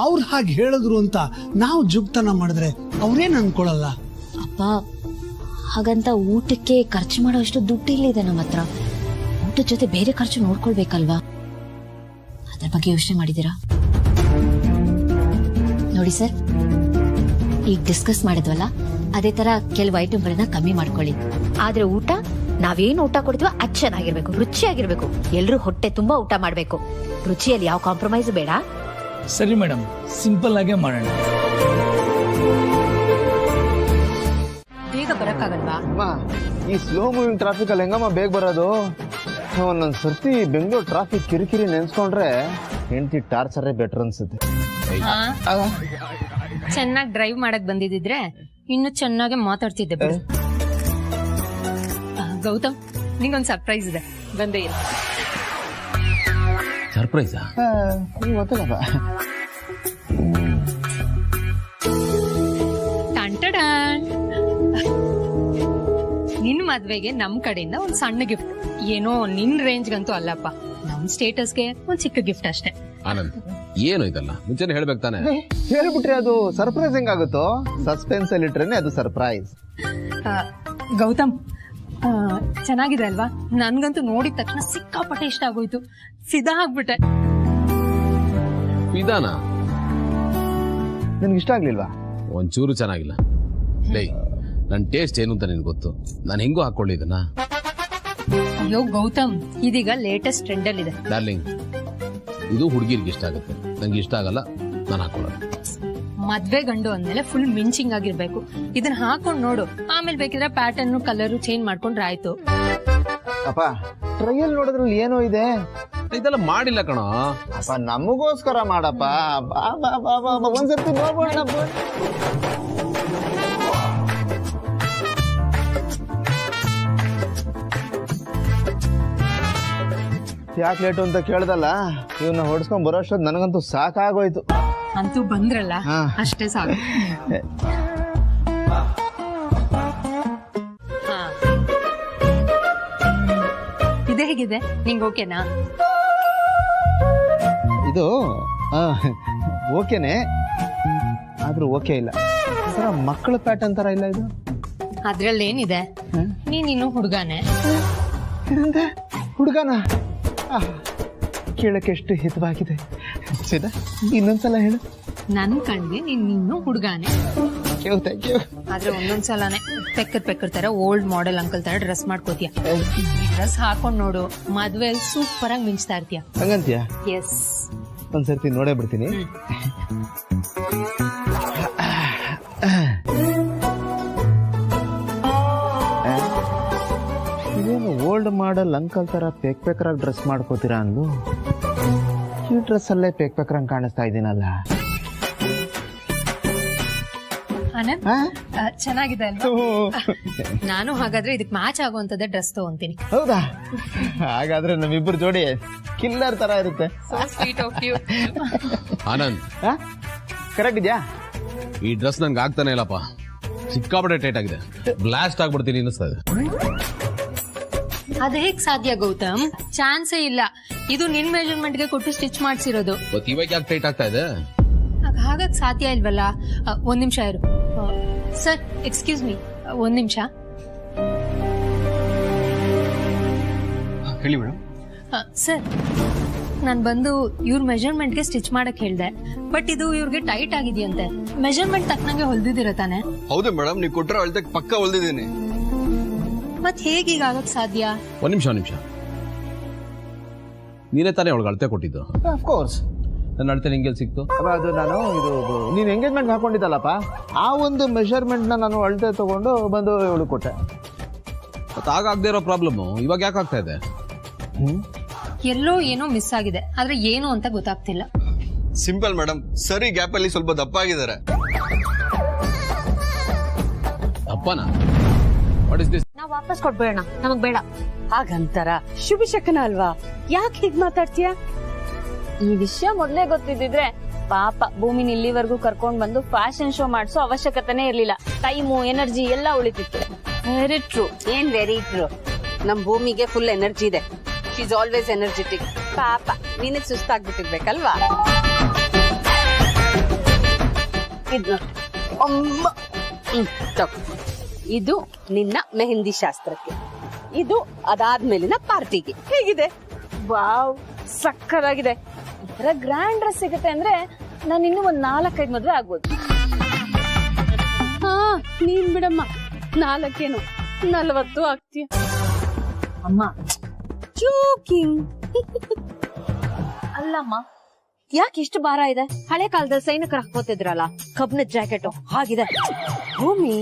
J: ಅವ್ರು ಹಾಗೆ ಹೇಳಿದ್ರು ಅಂತ ನಾವು ಜುಗ್ತನ ಮಾಡಿದ್ರೆ ಅವ್ರೇನ್ ಅನ್ಕೊಳಲ್ಲ.
H: ಅಪ್ಪ, ಹಾಗಂತ ಊಟಕ್ಕೆ ಖರ್ಚು ಮಾಡೋ ಅಷ್ಟು ದುಡ್ಡು ಇಲ್ಲಿದೆ ನಮ್ಮ ಹತ್ರ. ಊಟದ ಜೊತೆ ಬೇರೆ ಖರ್ಚು ನೋಡ್ಕೊಳ್ಬೇಕಲ್ವಾ? ಅದ್ರ ಬಗ್ಗೆ ಯೋಚನೆ ಮಾಡಿದೀರಾ? ನೋಡಿ ಸರ್, ಈಗ ಡಿಸ್ಕಸ್ ಮಾಡಿದ್ವಲ್ಲ, ಅದೇ ತರ ಕೆಲವು ಐಟಮ್ಗಳನ್ನ ಕಮ್ಮಿ ಮಾಡ್ಕೊಳ್ಳಿ. ಆದ್ರೆ ಊಟ, ನಾವೇನು ಊಟ ಕೊಡ್ತೀವೋ ಅದು ಚೆನ್ನಾಗಿರ್ಬೇಕು, ರುಚಿಯಾಗಿರ್ಬೇಕು. ಎಲ್ರೂ ಹೊಟ್ಟೆ ತುಂಬಾ ಊಟ ಮಾಡ್ಬೇಕು. ರುಚಿಯಲ್ಲಿ ಯಾವ ಕಾಂಪ್ರಮೈಸ್ ಬೇಡ.
K: ಸರಿ ಮೇಡಮ್, ಸಿಂಪಲ್ ಆಗೇ ಮಾಡೋಣ.
F: ಬೇಗ ಬರಕ್ಕಾಗಲ್ವಾ?
E: ಈ ಸ್ಲೋ ಮೂವಿಂಗ್ ಟ್ರಾಫಿಕ್ ಅಲ್ಲಿ ಹೆಂಗಮ್ಮ ಬೇಗ ಬರೋದು? ಒಂದೊಂದ್ ಸರ್ತಿ ಬೆಂಗಳೂರು ಟ್ರಾಫಿಕ್ ಕಿರಿಕಿರಿ ನೆನ್ಸ್ಕೊಂಡ್ರೆ ಹೆಂಡತಿ ಟಾರ್ಚರೇ ಬೆಟರ್ ಅನ್ಸುತ್ತೆ.
I: ಚೆನ್ನಾಗಿ ಡ್ರೈವ್ ಮಾಡಕ್ ಬಂದಿದ್ರೆ ಇನ್ನು ಚೆನ್ನಾಗಿ ಮಾತಾಡ್ತಿದ್ದೆ ಬಿಡು. ಗೌತಮ್, ನಿಂಗೊಂದು ಸರ್ಪ್ರೈಸ್ ಇದೆ, ಬಂದೇ ಇಲ್ಲ.
D: ಸರ್ಪ್ರೈಸಾ?
E: ಗೊತ್ತಿಲ್ಲ.
I: ನಿನ್ ಮದ್ವೆಗೆ ನಮ್ ಕಡೆಯಿಂದ ಒಂದ್ ಸಣ್ಣ ಗಿಫ್ಟ್. ಏನೋ ನಿನ್ ರೇಂಜ್ಗಂತೂ ಅಲ್ಲಪ್ಪ, ನಮ್ ಸ್ಟೇಟಸ್ಗೆ ಒಂದ್ ಚಿಕ್ಕ ಗಿಫ್ಟ್ ಅಷ್ಟೇ.
D: ಆನಂದ್, ಏನು ಇದಲ್ಲ ಮುಂಚೆನೆ ಹೇಳ್ಬೇಕು ತಾನೆ?
E: ಹೇಳ್ಬಿಟ್ರೆ ಅದು ಸರ್ಪ್ರೈಸ್ ಹೆಂಗಾಗುತ್ತೋ? ಸಸ್ಪೆನ್ಸ್ ಅಲ್ಲಿ ಇಟ್ರೇನೆ ಅದು ಸರ್ಪ್ರೈಸ್.
I: ಗೌತಮ್, ಚೆನ್ನಾಗಿದೆ ಅಲ್ವಾ? ನನ್ಗಂತೂ ನೋಡಿದ ತಕ್ಷಣ ಸಿಕ್ಕಾಪಟ್ಟೆ ಇಷ್ಟ ಆಗೋಯ್ತು, ಸಿದಾ ಆಗ್ಬಿಟ್ಟೆ.
D: ಇದಾನ
E: ನಿನ್ಗೆ ಇಷ್ಟ ಆಗ್ಲಿಲ್ವಾ?
D: ಒಂಚೂರು ಚೆನ್ನಾಗಿಲ್ಲ. ಡೈ, ನನ್ ಟೇಸ್ಟ್ ಏನು ಅಂತ ನಿನ್ಗೆ ಗೊತ್ತು. ನಾನು ಹೆಂಗೋ ಹಾಕೊಳ್ಳಿ ಇದನ್ನ.
I: ಅಯ್ಯೋ ಗೌತಮ್, ಇದೀಗ ಲೇಟೆಸ್ಟ್ ಟ್ರೆಂಡ್ ಅಲ್ಲಿ ಇದೆ.
D: ಡಾರ್ಲಿಂಗ್, ಇದು ಹುಡುಗಿರ್ಗೆ ಇಷ್ಟ ಆಗುತ್ತೆ, ನಂಗೆ ಇಷ್ಟ ಆಗಲ್ಲ, ನಾನು ಹಾಕೊಳ್ಳೋದು.
I: ಮದ್ವೆ ಗಂಡು ಅಂದ್ಮೇಲೆ ಫುಲ್ ಮಿಂಚಿಂಗ್ ಆಗಿರ್ಬೇಕು. ಇದನ್ನ ಹಾಕೊಂಡ್ ನೋಡು, ಆಮೇಲೆ ಬೇಕಿದ್ರೆ ಪ್ಯಾಟರ್ನ್ ಕಲರ್ ಚೇಂಜ್ ಮಾಡ್ಕೊಂಡ್ರೆ ಆಯ್ತು.
E: ಅಪ್ಪ, ಟ್ರಯಲ್ ನೋಡೋದ್ರಲ್ಲಿ ಏನೋ ಇದೆ.
D: ಇದೆಲ್ಲ ಮಾಡಿಲ್ಲ ಕಣ.
E: ಅಪ್ಪ ನಮಗೋಸ್ಕರ ಮಾಡಪ್ಪ. ಬಾ ಬಾ ಬಾ ಬಾ ಬಾ, ಒಂದ್ಸರ್ತಿ ನೋಡ್ಬೋಣ. ಯಾಕೆ ಲೇಟು ಅಂತ ಕೇಳ್ದಲ್ಲ, ಇವನ್ನ ಹೊಡ್ಸ್ಕೊಂಡ್ ಬರೋಷ್ಟೊತ್ತು ನನಗಂತೂ ಸಾಕಾಗೋಯ್ತು.
I: ಅಂತೂ ಬಂದ್ರಲ್ಲ, ಅಷ್ಟೇ ಸಾಕು. ಇದು ಹೇಗಿದೆ, ನಿಂಗೆ ಓಕೆನಾ?
E: ಇದು ಓಕೆನೆ, ಆದ್ರೂ ಓಕೆ ಇಲ್ಲ. ಮಕ್ಕಳ ಪ್ಯಾಟರ್ನ್ ತರ ಇಲ್ಲ ಇದು.
I: ಅದ್ರಲ್ಲಿ ಏನಿದೆ, ನೀನಿನ್ನು ಹುಡುಗಾನೆ.
E: ಹುಡುಗನ ಕೇಳಕ್ಕೆ ಎಷ್ಟು ಹಿತವಾಗಿದೆ. ಸೀದಾ ಇನ್ನೊಂದ್ಸಲ ಹೇಳು.
I: ನನ್ ಕಣ್ಗೆ ನೀನು ಹುಡುಗಾನೆ. ಆದ್ರೆ ಒಂದೊಂದ್ಸಲನೆ ಪೆಕ್ಕರ್ ತರ ಓಲ್ಡ್ ಮಾಡೆಲ್ ಅಂಕಲ್ ತರ ಡ್ರೆಸ್ ಮಾಡ್ಕೋತೀಯ. ಡ್ರೆಸ್ ಹಾಕೊಂಡ್ ನೋಡು, ಮದ್ವೆ ಸೂಪರ್ ಆಗಿ ಮಿಂಚ್ತಾ ಇರ್ತೀಯ.
E: ಹಂಗಂತೀಯ?
I: ಎಸ್.
E: ಒಂದ್ಸರ್ತಿ ನೋಡೇ ಬಿಡ್ತೀನಿ. ಇದೇನು ಓಲ್ಡ್ ಮಾಡೆಲ್ ಅಂಕಲ್ ತರ ಪೇಕ್ರಾಗಿ ಡ್ರೆಸ್ ಮಾಡ್ಕೋತೀರಾ ಅಂದು? ಈ ಡ್ರೆಸ್ ಅಲ್ಲೇ ಪೇಕ್ರಾಗಿ ಕಾಣಿಸ್ತಾ ಇದ್ದೀನಲ್ಲ.
I: ಆನಂದ್, ಚೆನ್ನಾಗಿದೆ ಅಲ್ವಾ? ನಾನು ಹಾಗಾದ್ರೆ ಇದಕ್ ಮ್ಯಾಚ್ ಆಗುವಂತದ್ದೇ ಡ್ರೆಸ್ ತಗೊಂತೀನಿ.
E: ಹೌದಾ? ಹಾಗಾದ್ರೆ ನಮ್ಮಿಬ್ಬರು ಜೋಡಿ ಕಿಲ್ಲರ್ ತರ ಇರುತ್ತೆ.
D: ಆನಂದ್,
E: ಕರೆಕ್ಟ್ ಇದೆಯಾ?
D: ಈ ಡ್ರೆಸ್ ನನ್ಗೆ ಆಗ್ತಾನೆ ಇಲ್ಲಪ್ಪ. ಸಿಕ್ಕಾಪಟ್ಟೆ ಟೈಟ್ ಆಗಿದೆ. ಬ್ಲಾಸ್ಟ್ ಆಗ್ಬಿಡ್ತೀನಿ ಅನ್ನಿಸ್ತಾ ಇದೆ.
I: ಅದ್ ಹೇಗ್ ಸಾಧ್ಯ ಗೌತಮ್? ಚಾನ್ಸೇ ಇಲ್ಲ. ಇದು ನಿನ್ ಮೆಜರ್ಮೆಂಟ್ ಗೆ ಕೊಟ್ಟು ಸ್ಟಿಚ್ ಮಾಡ್ಸಿರೋದು.
D: ಇವಾಗ ಯಾಕೆ ಟೈಟ್ ಆಗ್ತಾ ಇದೆ?
I: ಹಾಗಾಗ್ ಸಾಧ್ಯ ಇಲ್ವಲ್ಲ. ಒಂದ್ ನಿಮಿಷ ಇರು ಸರ್. ಎಕ್ಸ್ಕ್ಯೂಸ್ ಮೀ, ಒಂದ್ ನಿಮಿಷ.
L: ಹೇಳಿ ಮೇಡಮ್.
I: ಸರ್, ನಾನ್ ಬಂದು ಇವ್ರ ಮೆಜರ್ಮೆಂಟ್ ಗೆ ಸ್ಟಿಚ್ ಮಾಡಕ್ ಹೇಳ್ದೆ, ಬಟ್ ಇದು ಇವ್ರಿಗೆ ಟೈಟ್ ಆಗಿದೆಯಂತೆ. ಮೆಜರ್ಮೆಂಟ್ ತಕ್ಕನಂಗೆ ಹೊಲ್ದಿದ್ದೀರ ತಾನೆ?
L: ಹೌದು ಮೇಡಮ್, ನೀವು ಕೊಟ್ಟರೆ ಅಳ್ದಕ್ಕೆ ಪಕ್ಕ ಹೊಲ್ದಿದ್ದೀನಿ.
I: ಮತ್ ಹೇಗೆ ಈಗ ಆಗಕ್ ಸಾಧ್ಯ?
D: ಒಂದ್ ನಿಮಿಷ ನೀನೇ ತಾನೇ ಅವಳಿಗೆ ಅಳತೆ ಕೊಟ್ಟಿದ್ದು?
E: ಕೋರ್ಸ್.
D: ನನ್ನ ಅಳತೆ ನಿಂಗೆ ಸಿಕ್ತು?
E: ಅದು ನಾನು ಇದು ನೀನ್ ಎಂಗೇಜ್ಮೆಂಟ್ ಹಾಕೊಂಡಿದ್ದಲ್ಲಪ್ಪ, ಆ ಒಂದು ಮೆಷರ್ಮೆಂಟ್ ನಾನು ಅಳತೆ ತಗೊಂಡು ಬಂದು ಇವಳು ಕೊಟ್ಟೆ.
D: ಆಗದೆ ಇರೋ ಪ್ರಾಬ್ಲಮ್ ಇವಾಗ ಯಾಕೆ ಆಗ್ತಾ ಇದೆ?
I: ಎಲ್ಲೋ ಏನೋ ಮಿಸ್ ಆಗಿದೆ, ಆದ್ರೆ ಏನು ಅಂತ ಗೊತ್ತಾಗ್ತಿಲ್ಲ.
L: ಸಿಂಪಲ್ ಮೇಡಮ್, ಸರಿ ಗ್ಯಾಪ್ ಅಲ್ಲಿ ಸ್ವಲ್ಪ ದಪ್ಪ ಆಗಿದ್ದಾರೆ.
D: ಅಪ್ಪನ ವಾಟ್ ಇಸ್ ದಿಸ್?
H: ನಾವು ವಾಪಸ್ ಕೊಟ್ಬೇಡ, ನಮಗ್ ಬೇಡ.
F: ಹಾಗಂತಾರ? ಶುಭ ಶಕನ ಅಲ್ವಾ, ಯಾಕೆ ಹೀಗ್ ಮಾತಾಡ್ತೀಯ?
A: ಈ ವಿಷಯ ಮೊದ್ಲೇ ಗೊತ್ತಿದ್ದಿದ್ರೆ ಪಾಪ ಭೂಮಿನ ಇಲ್ಲಿವರೆಗೂ ಕರ್ಕೊಂಡ್ ಬಂದು ಫ್ಯಾಷನ್ ಶೋ ಮಾಡಿಸೋ ಅವಶ್ಯಕತೆನೇ ಇರ್ಲಿಲ್ಲ. ಟೈಮು, ಎನರ್ಜಿ ಎಲ್ಲ ಉಳಿತಿತ್ತು. Very true.
F: ಏನ್ ವೆರಿ ಟ್ರೂ? ನಮ್ ಭೂಮಿಗೆ ಫುಲ್ ಎನರ್ಜಿ ಇದೆ. She is always energetic. ಪಾಪ ನಿನಗ್ ಸುಸ್ತಾಗ್ಬಿಟ್ಟಿರ್ಬೇಕಲ್ವಾ? ಇದು ನಿನ್ನ ಮೆಹಂದಿ ಶಾಸ್ತ್ರಕ್ಕೆ, ಇದು ಅದಾದ್ಮೇಲಿನ ಪಾರ್ಟಿಗೆ. ಹೇಗಿದೆ?
A: ವಾವ್, ಸಕ್ಕತ್ತಾಗಿದೆ. ಈ ತರ ಗ್ರ್ಯಾಂಡ್ ಡ್ರೆಸ್ ಸಿಗುತ್ತೆ ಅಂದ್ರೆ ನಾನು ಇನ್ನೂ ಒಂದ್ 4-5 ಮದ್ವೆ ಆಗ್ಬೋದು.
F: ನೀನ್ ಬಿಡಮ್ಮ, 4 40 ಆಗ್ತೀಯ.
A: ಅಮ್ಮ
F: ಜೋಕಿಂಗ್.
A: ಅಲ್ಲಮ್ಮ,
H: ಯಾಕೆ ಇಷ್ಟು ಭಾರ ಇದೆ? ಹಳೆ ಕಾಲದಲ್ಲಿ ಸೈನಿಕರು ಹಾಕೋತಿದ್ರಲ್ಲ ಕಬ್ಬಿಣದ ಜಾಕೆಟ್ ಹಾಗಿದೆ.
F: Bhoomi,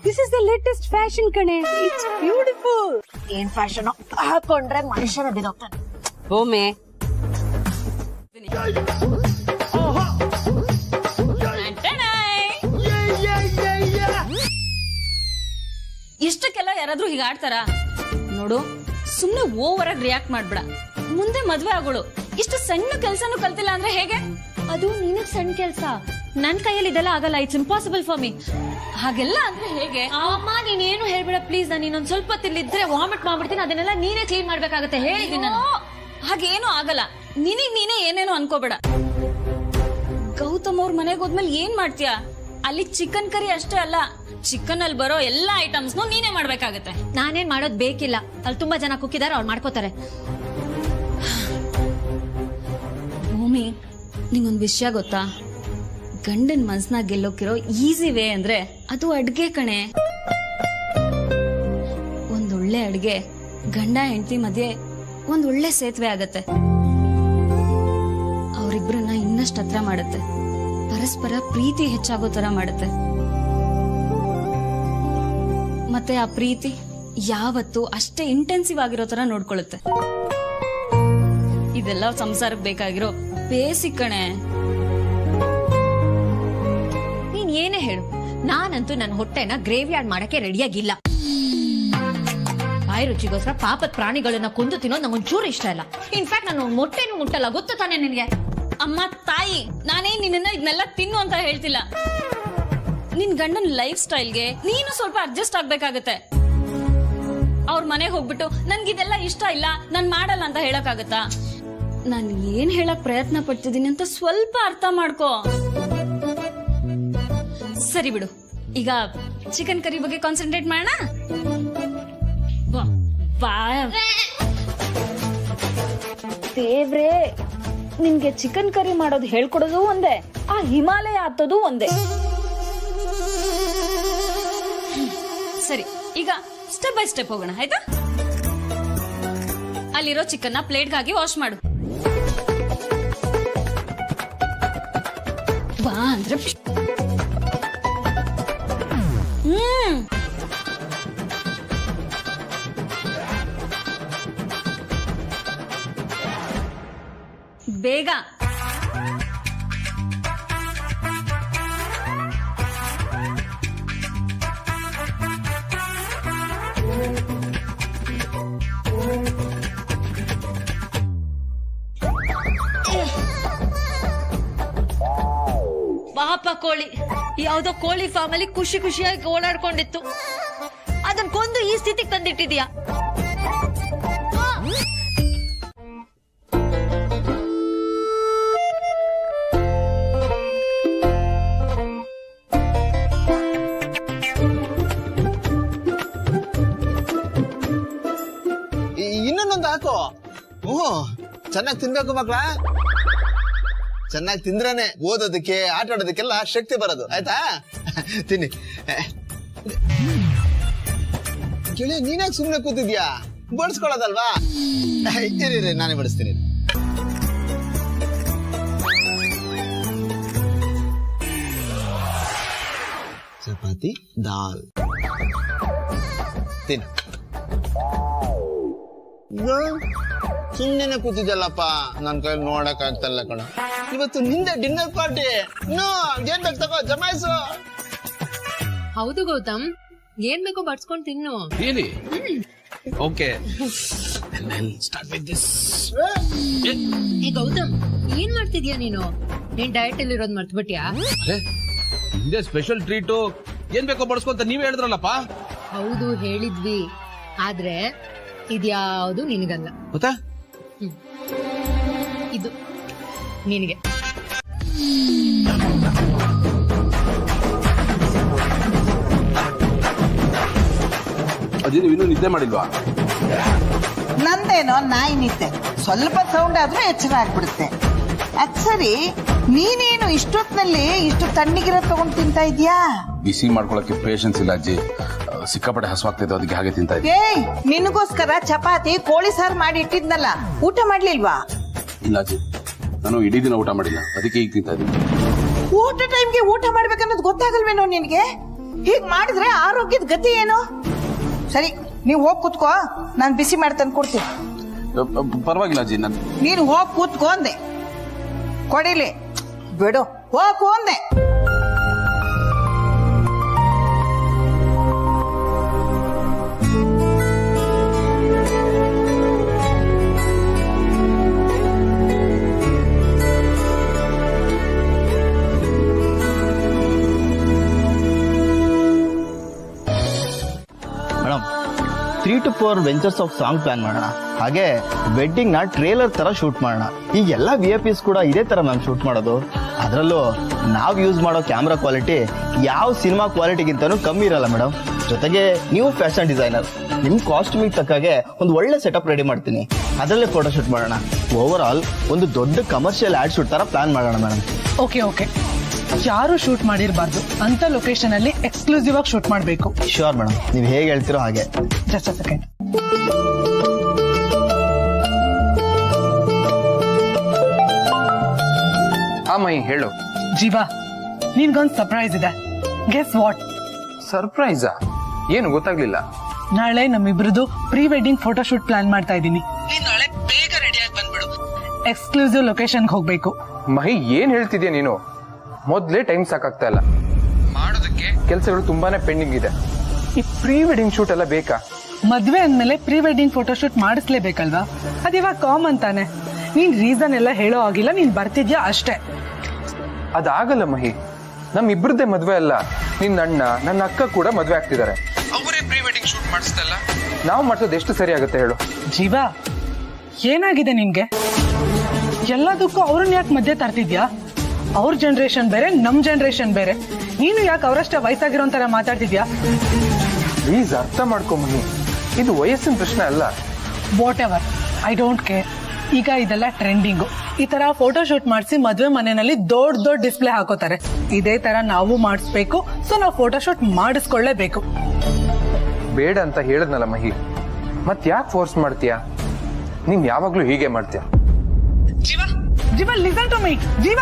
F: this is the latest fashion ಕಣೆ. It's beautiful.
H: ಏನ್ ಫ್ಯಾಷನ್ ಹಾಕೊಂಡ್ರೆ ಮನುಷ್ಯನ ಬಿದೋಗ್ತಾನೆ.
F: ಭೂಮಿ,
A: ಇಷ್ಟಕ್ಕೆಲ್ಲ ಯಾರಾದ್ರೂ ಹೀಗ ಆಡ್ತಾರ? ನೋಡು, ಸುಮ್ನೆ ಓವರ್ ಆಗಿ ರಿಯಾಕ್ಟ್ ಮಾಡ್ಬೇಡ. ಮುಂದೆ ಮದ್ವೆ ಆಗೋಳು. ಇಷ್ಟು ಸಣ್ಣ ಕೆಲ್ಸನೂ ಕಲ್ತಿಲ್ಲ ಅಂದ್ರೆ ಹೇಗೆ? ಅದು ನಿನಗ್ ಸಣ್ಣ ಕೆಲ್ಸ, ನನ್ ಕೈಯಲ್ಲಿ ಇದೆಲ್ಲ ಆಗಲ್ಲ. It's impossible for me. ಹಾಗೆಲ್ಲ ಅಂದ್ರೆ ಹೇಗೆ? ಅಮ್ಮ, ನೀನೇನು ಹೇಳ್ಬೇಡ ಪ್ಲೀಸ್. ನಾನು ಇನ್ನೊಂದ್ ಸ್ವಲ್ಪ ತಿಲ್ಲಿದ್ರೆ ವಾಮಿಟ್ ಮಾಡ್ಬಿಡ್ತೀನಿ. ಅದನ್ನೆಲ್ಲ ನೀನೇ ಕ್ಲೀನ್ ಮಾಡ್ಬೇಕಾಗತ್ತೆ. ಹೇಳಿದೀನಿ ನಾನು. ಹಾಗೇನು ಆಗಲ್ಲ. ನಿನಗ್ ನೀನೇ ಏನೇನೋ ಅನ್ಕೋಬೇಡ. ಗೌತಮ್ ಅವ್ರ ಮನೆಗೆ ಹೋದ್ಮೇಲೆ ಏನ್ ಮಾಡ್ತೀಯ? ಅಲ್ಲಿ ಚಿಕನ್ ಕರಿ ಅಷ್ಟೇ ಅಲ್ಲ, ಚಿಕನ್ ಅಲ್ಲಿ ಬರೋ ಎಲ್ಲಾ ಐಟಮ್ಸ್ ನೀನೇ ಮಾಡ್ಬೇಕಾಗತ್ತೆ.
H: ನಾನೇನ್ ಮಾಡೋದ್ ಬೇಕಿಲ್ಲ. ಅಲ್ಲಿ ತುಂಬಾ ಜನ ಕುಕ್ಕಿದಾರೆ, ಅವ್ರು ಮಾಡ್ಕೋತಾರೆ.
A: ಭೂಮಿ, ನಿಂಗೊಂದ್ ವಿಷಯ ಗೊತ್ತಾ? ಗಂಡನ್ ಮನ್ಸ್ನ ಗೆಲ್ಲೋಕಿರೋ ಈಸಿ ವೇ ಅಂದ್ರೆ ಅದು ಅಡ್ಗೆ ಕಣೆ. ಒಂದೊಳ್ಳೆ ಅಡ್ಗೆ ಗಂಡ ಹೆಂಡತಿ ಮಧ್ಯೆ ಒಂದೊಳ್ಳೆ ಸೇತುವೆ ಆಗತ್ತೆ. ಅವರಿಬ್ರನ್ನ ಇನ್ನಷ್ಟು ಹತ್ರ ಮಾಡುತ್ತೆ. ಪರಸ್ಪರ ಪ್ರೀತಿ ಹೆಚ್ಚಾಗೋ ತರ ಮಾಡುತ್ತೆ. ಮತ್ತೆ ಆ ಪ್ರೀತಿ ಯಾವತ್ತು ಅಷ್ಟೇ ಇಂಟೆನ್ಸಿವ್ ಆಗಿರೋ ತರ ನೋಡ್ಕೊಳ್ಳುತ್ತೆ. ಇದೆಲ್ಲ ಸಂಸಾರಕ್ಕೆ ಬೇಕಾಗಿರೋ ಬೇಸಿಕ್ ಕಣೆ.
H: ನೀನ್ ಏನೇ ಹೇಳು, ನಾನಂತೂ ನನ್ನ ಹೊಟ್ಟೆನ ಗ್ರೇವಿ ಆಡ್ ಮಾಡಕ್ಕೆ ರೆಡಿಯಾಗಿಲ್ಲ. ಬಾಯಿ ರುಚಿಗೋಸ್ಕರ ಪಾಪದ ಪ್ರಾಣಿಗಳನ್ನ ಕೊಂದು ತಿನ್ನೋದು ನಂಗೊಂಚೂರು ಇಷ್ಟ ಇಲ್ಲ. ಇನ್ಫ್ಯಾಕ್ಟ್ ನಾನು ಮೊಟ್ಟೆನೂ ಮುಟ್ಟಲ್ಲ, ಗೊತ್ತು ತಾನೆ ನಿನ್ಗೆ.
A: ಅಮ್ಮ ತಾಯಿ, ನಾನೇ ನಿನ್ನ ಇದನ್ನೆಲ್ಲ ತಿನ್ನು ಅಂತ ಹೇಳ್ತಿಲ್ಲ. ನಿನ್ ಗಂಡನ್ ಲೈಫ್ ಸ್ಟೈಲ್ಗೆ ನೀನು ಸ್ವಲ್ಪ ಅಡ್ಜಸ್ಟ್ ಆಗ್ಬೇಕಾಗತ್ತೆ. ಅವ್ರ ಮನೆಗೆ ಹೋಗ್ಬಿಟ್ಟು ನನ್ಗಿದೆಲ್ಲ ಇಷ್ಟ ಇಲ್ಲ, ನಾನ್ ಮಾಡಲ್ಲ ಅಂತ ಹೇಳಕ್ಕಾಗತ್ತಾ? ನಾನ್ ಏನ್ ಹೇಳಕ್ ಪ್ರಯತ್ನ ಪಡ್ತಿದ್ದೀನಿ ಅಂತ ಸ್ವಲ್ಪ ಅರ್ಥ ಮಾಡ್ಕೋ. ಸರಿ ಬಿಡು, ಈಗ ಚಿಕನ್ ಕರಿ ಬಗ್ಗೆ ಕಾನ್ಸಂಟ್ರೇಟ್ ಮಾಡೋಣ. ದೇವ್ರೇ, ನಿನ್ಗೆ ಚಿಕನ್ ಕರಿ ಮಾಡೋದು ಹೇಳ್ಕೊಡೋದು ಒಂದೇ, ಆ ಹಿಮಾಲಯ ಹತ್ತೋದು ಒಂದೇ. ಸರಿ, ಈಗ ಸ್ಟೆಪ್ ಬೈ ಸ್ಟೆಪ್ ಹೋಗೋಣ, ಆಯ್ತಾ? ಅಲ್ಲಿರೋ ಚಿಕನ್ ಪ್ಲೇಟ್ಗಾಗಿ ವಾಶ್ ಮಾಡು. ಬಾ ಅಂದ್ರೆ ಬೇಗ.
H: ಪಾಪ ಕೋಳಿ, ಯಾವ್ದೋ ಕೋಳಿ ಫಾರ್ಮ್ ಅಲ್ಲಿ ಖುಷಿ ಖುಷಿಯಾಗಿ ಓಡಾಡ್ಕೊಂಡಿತ್ತು, ಅದನ್ನ ಕೊಂದು ಈ ಸ್ಥಿತಿಗೆ ತಂದಿಟ್ಟಿದ್ಯಾ?
E: ಇನ್ನೊಂದೊಂದು ಹಾಕು. ಚೆನ್ನಾಗಿ ತಿನ್ಬೇಕು ಮಕ್ಳ. ಚೆನ್ನಾಗಿ ತಿಂದ್ರೇನೆ ಓದೋದಕ್ಕೆ ಆಟ ಆಡೋದಕ್ಕೆಲ್ಲ ಶಕ್ತಿ ಬರೋದು, ಆಯ್ತಾ? ತಿನ್ನಿ. ಗೆಳೆಯ, ನೀನಾಗ ಸುಮ್ನೆ ಕೂತಿದ್ಯಾ? ಬಡಿಸ್ಕೊಳ್ಳೋದಲ್ವಾ? ಇರಿ, ನಾನೇ ಬಡಿಸ್ತೀನಿ. ಚಪಾತಿ ದಾಲ್ ತಿನ್ನು. ಸುಮ್ಮನೆ ಕೂತಿದ್ದಲ್ಲಪ್ಪ, ನನ್ ಕೈ ನೋಡಕ್ ಆಗ್ತಲ್ಲ ಕಣ. ಇವತ್ತು ನಿಂದೆ ಡಿನ್ನರ್ ಪಾರ್ಟಿ. ಏನ್ ಬೇಕು ತಗೋ, ಜಮಾಯಿಸು.
I: ಹೌದು ಗೌತಮ್, ಏನ್ ಬೇಕೋ ಬಡ್ಸ್ಕೊಂಡ್ ತಿನ್ನು.
D: ಓಕೆ,
I: ಗೌತಮ್, ಏನ್ ಮಾಡ್ತಿದ್ಯಾ ನೀನು? ನೀನ್ ಡಯಟ್ ಅಲ್ಲಿ ಇರೋದ್ ಮರ್ತ್ಬಿಟ್ಯಾ?
D: ಹಿಂದೆ ಸ್ಪೆಷಲ್ ಟ್ರೀಟು ಏನ್ ಬೇಕೋ ಬಡಿಸ್ಕೊಂತ ನೀವೇ ಹೇಳಿದ್ರಲ್ಲಪ್ಪ.
I: ಹೌದು, ಹೇಳಿದ್ವಿ. ಆದ್ರೆ ಇದ್ಯಾವುದು ನಿನಗಲ್ಲ.
D: ಗೊತ್ತಾ?
I: ಇದು ನಿನಗೆ.
D: ಅದೇನು ಇನ್ನೂ ನಿದ್ದೆ ಮಾಡಿಲ್ವಾ?
G: ನಂದೇನೋ ನಾಯಿ ನಿದ್ದೆ, ಸ್ವಲ್ಪ ಸೌಂಡ್ ಆದ್ರೂ ಎಚ್ಚರ ಆಗ್ಬಿಡುತ್ತೆ. ಅದ್ ಸರಿ, ನೀನೇನು ಇಷ್ಟೊತ್ತಿನಲ್ಲಿ ಇಷ್ಟು ತಣ್ಣಗಿರೋ ತಗೊಂಡ್ ತಿಂತಾ ಇದ್ಯಾ?
D: ಬಿಸಿ ಮಾಡ್ಕೊಳಕ್ಕೆ ಪೇಷನ್ಸ್ ಇಲ್ಲ ಅಜ್ಜಿ, ಸಿಕ್ಕಾಪಟ್ಟೆ ಹಸುವಾಗ್ತಿದ್ದು, ಅದಕ್ಕೆ ಹಾಗೆ ತಿಂತಾ ಇದ್ದೆ.
G: ಏಯ್, ನಿನಗೋಸ್ಕರ ಚಪಾತಿ ಕೋಳಿ ಸಾರು ಮಾಡಿ ಇಟ್ಟಿದ್ನಲ್ಲ, ಊಟ ಮಾಡ್ಲಿಲ್ವಾ?
D: ಇಲ್ಲ ಅಜ್ಜಿ, ನಾನು ಇಡೀ ದಿನ ಊಟ ಮಾಡಿಲ್ಲ, ಅದಕ್ಕೆ ಈಗ ತಿಂತಾ ಇದ್ದೀನಿ.
G: ಊಟ ಟೈಮ್ಗೆ ಊಟ ಮಾಡ್ಬೇಕನ್ನೋದು ಗೊತ್ತಾಗಲ್ವೇನೋ ನಿನ್ಗೆ? ಹೀಗ್ ಮಾಡಿದ್ರೆ ಆರೋಗ್ಯದ ಗತಿ ಏನು? ಸರಿ, ನೀವ್ ಹೋಗ್ ಕೂತ್ಕೋ, ನಾನ್ ಬಿಸಿ ಮಾಡಿ ತಂದು ಕೊಡ್ತೀನಿ.
D: ಪರವಾಗಿಲ್ಲ ಅಜ್ಜಿ,
G: ನೀನು ಹೋಗ್ ಕೂತ್ಕೋ ಅಂದೆ. ಕೊಡಿಲಿ ಬಿಡು, ಹೋಗು ಅಂದೆ.
E: Madam, 3 to 4 ventures of song plan ಮಾಡೋಣ. ಹಾಗೆ ವೆಡ್ಡಿಂಗ್ ನ ಟ್ರೇಲರ್ ತರ ಶೂಟ್ ಮಾಡೋಣ. ಈಗ ಎಲ್ಲ VIP ಕೂಡ ಇದೇ ತರ ಮ್ಯಾಮ್ ಶೂಟ್ ಮಾಡೋದು. ಅದರಲ್ಲೂ ನಾವು ಯೂಸ್ ಮಾಡೋ ಕ್ಯಾಮ್ರಾ ಕ್ವಾಲಿಟಿ ಯಾವ ಸಿನಿಮಾ ಕ್ವಾಲಿಟಿಗಿಂತನೂ ಕಮ್ಮಿ ಇರಲ್ಲ ಮೇಡಮ್. ಜೊತೆಗೆ ನೀವು ಫ್ಯಾಷನ್ ಡಿಸೈನರ್, ನಿಮ್ ಕಾಸ್ಟ್ಯೂಮಿಗೆ ತಕ್ಕಾಗೆ ಒಂದು ಒಳ್ಳೆ ಸೆಟಪ್ ರೆಡಿ ಮಾಡ್ತೀನಿ. ಅದರಲ್ಲೇ ಫೋಟೋ ಶೂಟ್ ಮಾಡೋಣ. ಓವರ್ ಆಲ್ ಒಂದು ದೊಡ್ಡ ಕಮರ್ಷಿಯಲ್ ಆಡ್ ಶೂಟ್ ತರ ಪ್ಲಾನ್ ಮಾಡೋಣ ಮೇಡಮ್.
M: ಓಕೆ, ಯಾರು ಶೂಟ್ ಮಾಡಿರಬಾರ್ದು ಅಂತ ಲೊಕೇಶನ್ ಅಲ್ಲಿ ಎಕ್ಸ್ಕ್ಲೂಸಿವ್ ಆಗಿ ಶೂಟ್ ಮಾಡಬೇಕು.
E: ಶ್ಯೂರ್ ಮೇಡಮ್, ನೀವು ಹೇಗೆ ಹೇಳ್ತಿರೋ ಹಾಗೆ.
M: Just a second.
N: ಮೈ ಹೇಳು.
M: ಜೀವಾ, ನಿನ್ಗೊಂದು ಸರ್ಪ್ರೈಸ್ ಇದೆ. Guess what?
N: ಸರ್ಪ್ರೈಸಾ? ಏನು ಗೊತ್ತಾಗ್ಲಿಲ್ಲ.
M: ನಾಳೆ ನಮ್ಮಿಬ್ರದ್ದು pre wedding photo shoot plan ಮಾಡ್ತಾ ಇದ್ದೀನಿ. ನಾಳೆ ಬೇಗ ರೆಡಿಯಾಗಿ ಬಂದ್ಬಿಡು. ಎಕ್ಸ್ಕ್ಲೂಸಿವ್ ಲೊಕೇಶನ್ಗೆ ಹೋಗ್ಬೇಕು.
N: ಮಹಿ ಏನ್ ಹೇಳ್ತಿದ್ಯಾ ನೀನು? ಮೊದ್ಲೇ ಟೈಮ್ ಸಾಕಾಗ್ತಾ ಇಲ್ಲ, ಮಾಡೋದಕ್ಕೆ ಕೆಲಸಗಳು ತುಂಬಾನೇ ಪೆಂಡಿಂಗ್ ಇದೆ. ಈ ಪ್ರೀ ವೆಡ್ಡಿಂಗ್ ಶೂಟ್ ಎಲ್ಲ ಬೇಕಾ?
M: ಮದ್ವೆ ಅಂದ್ಮೇಲೆ ಪ್ರೀ ವೆಡ್ಡಿಂಗ್ ಫೋಟೋ ಶೂಟ್ ಮಾಡಿಸ್ಲೇಬೇಕಲ್ವಾ? ಅದಿವಾಗ ಕಾಮನ್ ತಾನೆ. ನೀನ್ ರೀಸನ್ ಎಲ್ಲ ಹೇಳೋ ಆಗಿಲ್ಲ, ನೀನ್ ಬರ್ತಿದ್ಯಾ ಅಷ್ಟೇ.
N: ಅದಾಗಲ್ಲ ಮಹಿ, ನಮ್ಮಿಬ್ರದ್ದೇ ಮದ್ವೆ ಅಲ್ಲ, ನಿನ್ನ ಅಣ್ಣ ನನ್ನ ಅಕ್ಕ ಕೂಡ ಮದ್ವೆ ಆಗ್ತಿದ್ದಾರೆ. ಅವರೇ ಪ್ರೀ ವೆಡ್ಡಿಂಗ್ ಶೂಟ್ ಮಾಡಿಸ್ತಲ್ಲ, ನಾವು ಮಾಡ್ಸೋದು ಎಷ್ಟು ಸರಿ ಆಗುತ್ತೆ ಹೇಳು?
M: ಜೀವ, ಏನಾಗಿದೆ ನಿನ್ಗೆ? ಎಲ್ಲದಕ್ಕೂ ಅವ್ರನ್ನ ಯಾಕೆ ಮಧ್ಯೆ ತರ್ತಿದ್ಯಾ? ಅವ್ರ ಜನರೇಷನ್ ಬೇರೆ, ನಮ್ ಜನರೇಷನ್ ಬೇರೆ. ನೀನು ಯಾಕೆ ಅವರಷ್ಟೇ ವಯಸ್ಸಾಗಿರೋ ತರ ಮಾತಾಡ್ತಿದ್ಯಾ?
N: ಪ್ಲೀಸ್ ಅರ್ಥ ಮಾಡ್ಕೊ ಮಹಿ, ಇದು ವಯಸ್ಸಿನ ಪ್ರಶ್ನೆ ಅಲ್ಲ.
M: What ever, I don't care. ಈಗ ಇದೆಲ್ಲ ಟ್ರೆಂಡಿಂಗು. ಈ ತರ ಫೋಟೋ ಶೂಟ್ ಮಾಡಿಸಿ ಮದುವೆ ಮನೆಯಲ್ಲಿ ದೊಡ್ಡ ದೊಡ್ಡ ಡಿಸ್ಪ್ಲೇ ಹಾಕೋತಾರೆ. ಇದೇ ತರ ನಾವು ಮಾಡಿಸ್ಬೇಕು. ಸೊ ನಾವು ಫೋಟೋ ಶೂಟ್ ಮಾಡಿಸ್ಕೊಳ್ಳೇಬೇಕು.
N: ಬೇಡ ಅಂತ ಹೇಳದ್ನಲ್ಲ ಮಹಿ, ಮತ್ ಯಾಕೆ ಫೋರ್ಸ್ ಮಾಡ್ತೀಯಾ? ನೀನ್ ಯಾವಾಗ್ಲೂ ಹೀಗೆ ಮಾಡ್ತೀಯ.
M: ಜೀವ, ಲಿಸನ್ ಟು ಮೀ. ಜೀವ,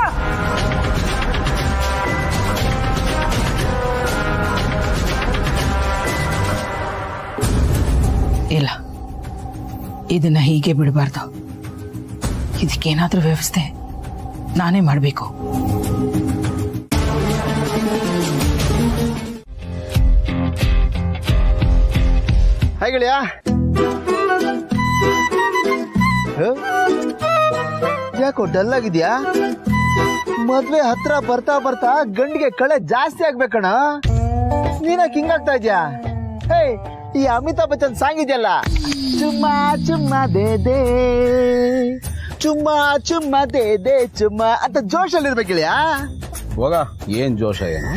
M: ಇಲ್ಲ, ಇದನ್ನ ಹೀಗೆ ಬಿಡಬಾರ್ದು. ಇದಕ್ಕೇನಾದ್ರೂ ವ್ಯವಸ್ಥೆ ನಾನೇ ಮಾಡಬೇಕು.
E: ಹಾಯ್ ಗೆಳೆಯ. ಯಾಕೋ ಡಲ್ ಆಗಿದ್ಯಾ? ಮದ್ವೆ ಹತ್ರ ಬರ್ತಾ ಬರ್ತಾ ಗಂಡಿಗೆ ಕಳೆ ಜಾಸ್ತಿ ಆಗ್ಬೇಕಣ್ಣ. ನೀನಾಕ್ ಹಿಂಗಾಗ್ತಾ ಇದ್ಯಾ? ಹೇ, ಈ ಅಮಿತಾಬ್ ಬಚ್ಚನ್ ಸಾಂಗ್ ಇದೆಯಲ್ಲ, ಚುಮ್ಮ ಚುಮ್ಮ ದೇ ದೇ, ಚುಮ್ಮ ಚುಮ್ಮ ದೇ ದೇ ಚುಮ್ಮ ಅಂತ ಜೋಶಲ್ಲಿ ಇರ್ಬೇಕಿಲ್ಲ.
D: ಹೋಗ, ಏನ್ ಜೋಶ ಏನು?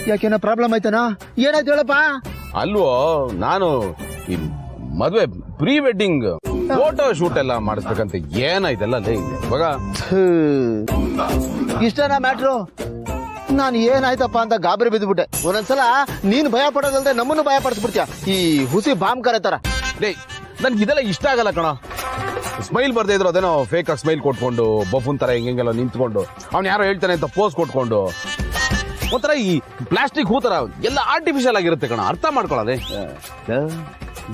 E: ಯಾಕೇನೋ ಪ್ರಾಬ್ಲಮ್ ಆಯ್ತಾನ? ಏನಾಯ್ತು ಹೇಳಪ್ಪ?
D: ಅಲ್ವೋ, ನಾನು ಈ ಮದ್ವೆ ಪ್ರೀ ವೆಡ್ಡಿಂಗ್ ಫೋಟೋ ಶೂಟ್ ಎಲ್ಲ ಮಾಡಿಸ್ಬೇಕಂತ ಏನಾಯ್ತಲ್ಲ ಇವಾಗ.
E: ಇಷ್ಟನಾ ಮ್ಯಾಟ್ರು? ನಾನು ಏನಾಯ್ತಪ್ಪ ಅಂತ ಗಾಬರಿ ಬಿದ್ದುಬಿಟ್ಟೆ. ಒಂದೊಂದ್ಸಲ ನೀನ್ ಭಯ ಪಡೋದಲ್ದೆ ನಮ್ಮನ್ನು ಭಯ ಪಡಿಸ್ಬಿಡ್ತೀಯ, ಈ ಹುಸಿ ಬಾಂಬ್ ಕರೆ ತರ.
D: ನನ್ಗೆ ಇದೆಲ್ಲ ಇಷ್ಟ ಆಗಲ್ಲ ಕಣ. ಸ್ಮೈಲ್ ಬರ್ದೇ ಇದ್ರು ಅದೇನೋ ಫೇಕ್ ಆಗಿ ಸ್ಮೈಲ್ ಕೊಟ್ಕೊಂಡು ಬಫೂನ್ ತರ ಹೆಂಗೆಲ್ಲ ನಿಂತ್ಕೊಂಡು ಅವ್ನು ಯಾರೋ ಹೇಳ್ತಾನೆ ಅಂತ ಪೋಸ್ ಕೊಟ್ಕೊಂಡು ಒಂಥರ ಈ ಪ್ಲಾಸ್ಟಿಕ್ ಹೂ ತರ ಎಲ್ಲ ಆರ್ಟಿಫಿಷಿಯಲ್ ಆಗಿರುತ್ತೆ ಕಣ. ಅರ್ಥ ಮಾಡ್ಕೊಳ್ಳೋದೆ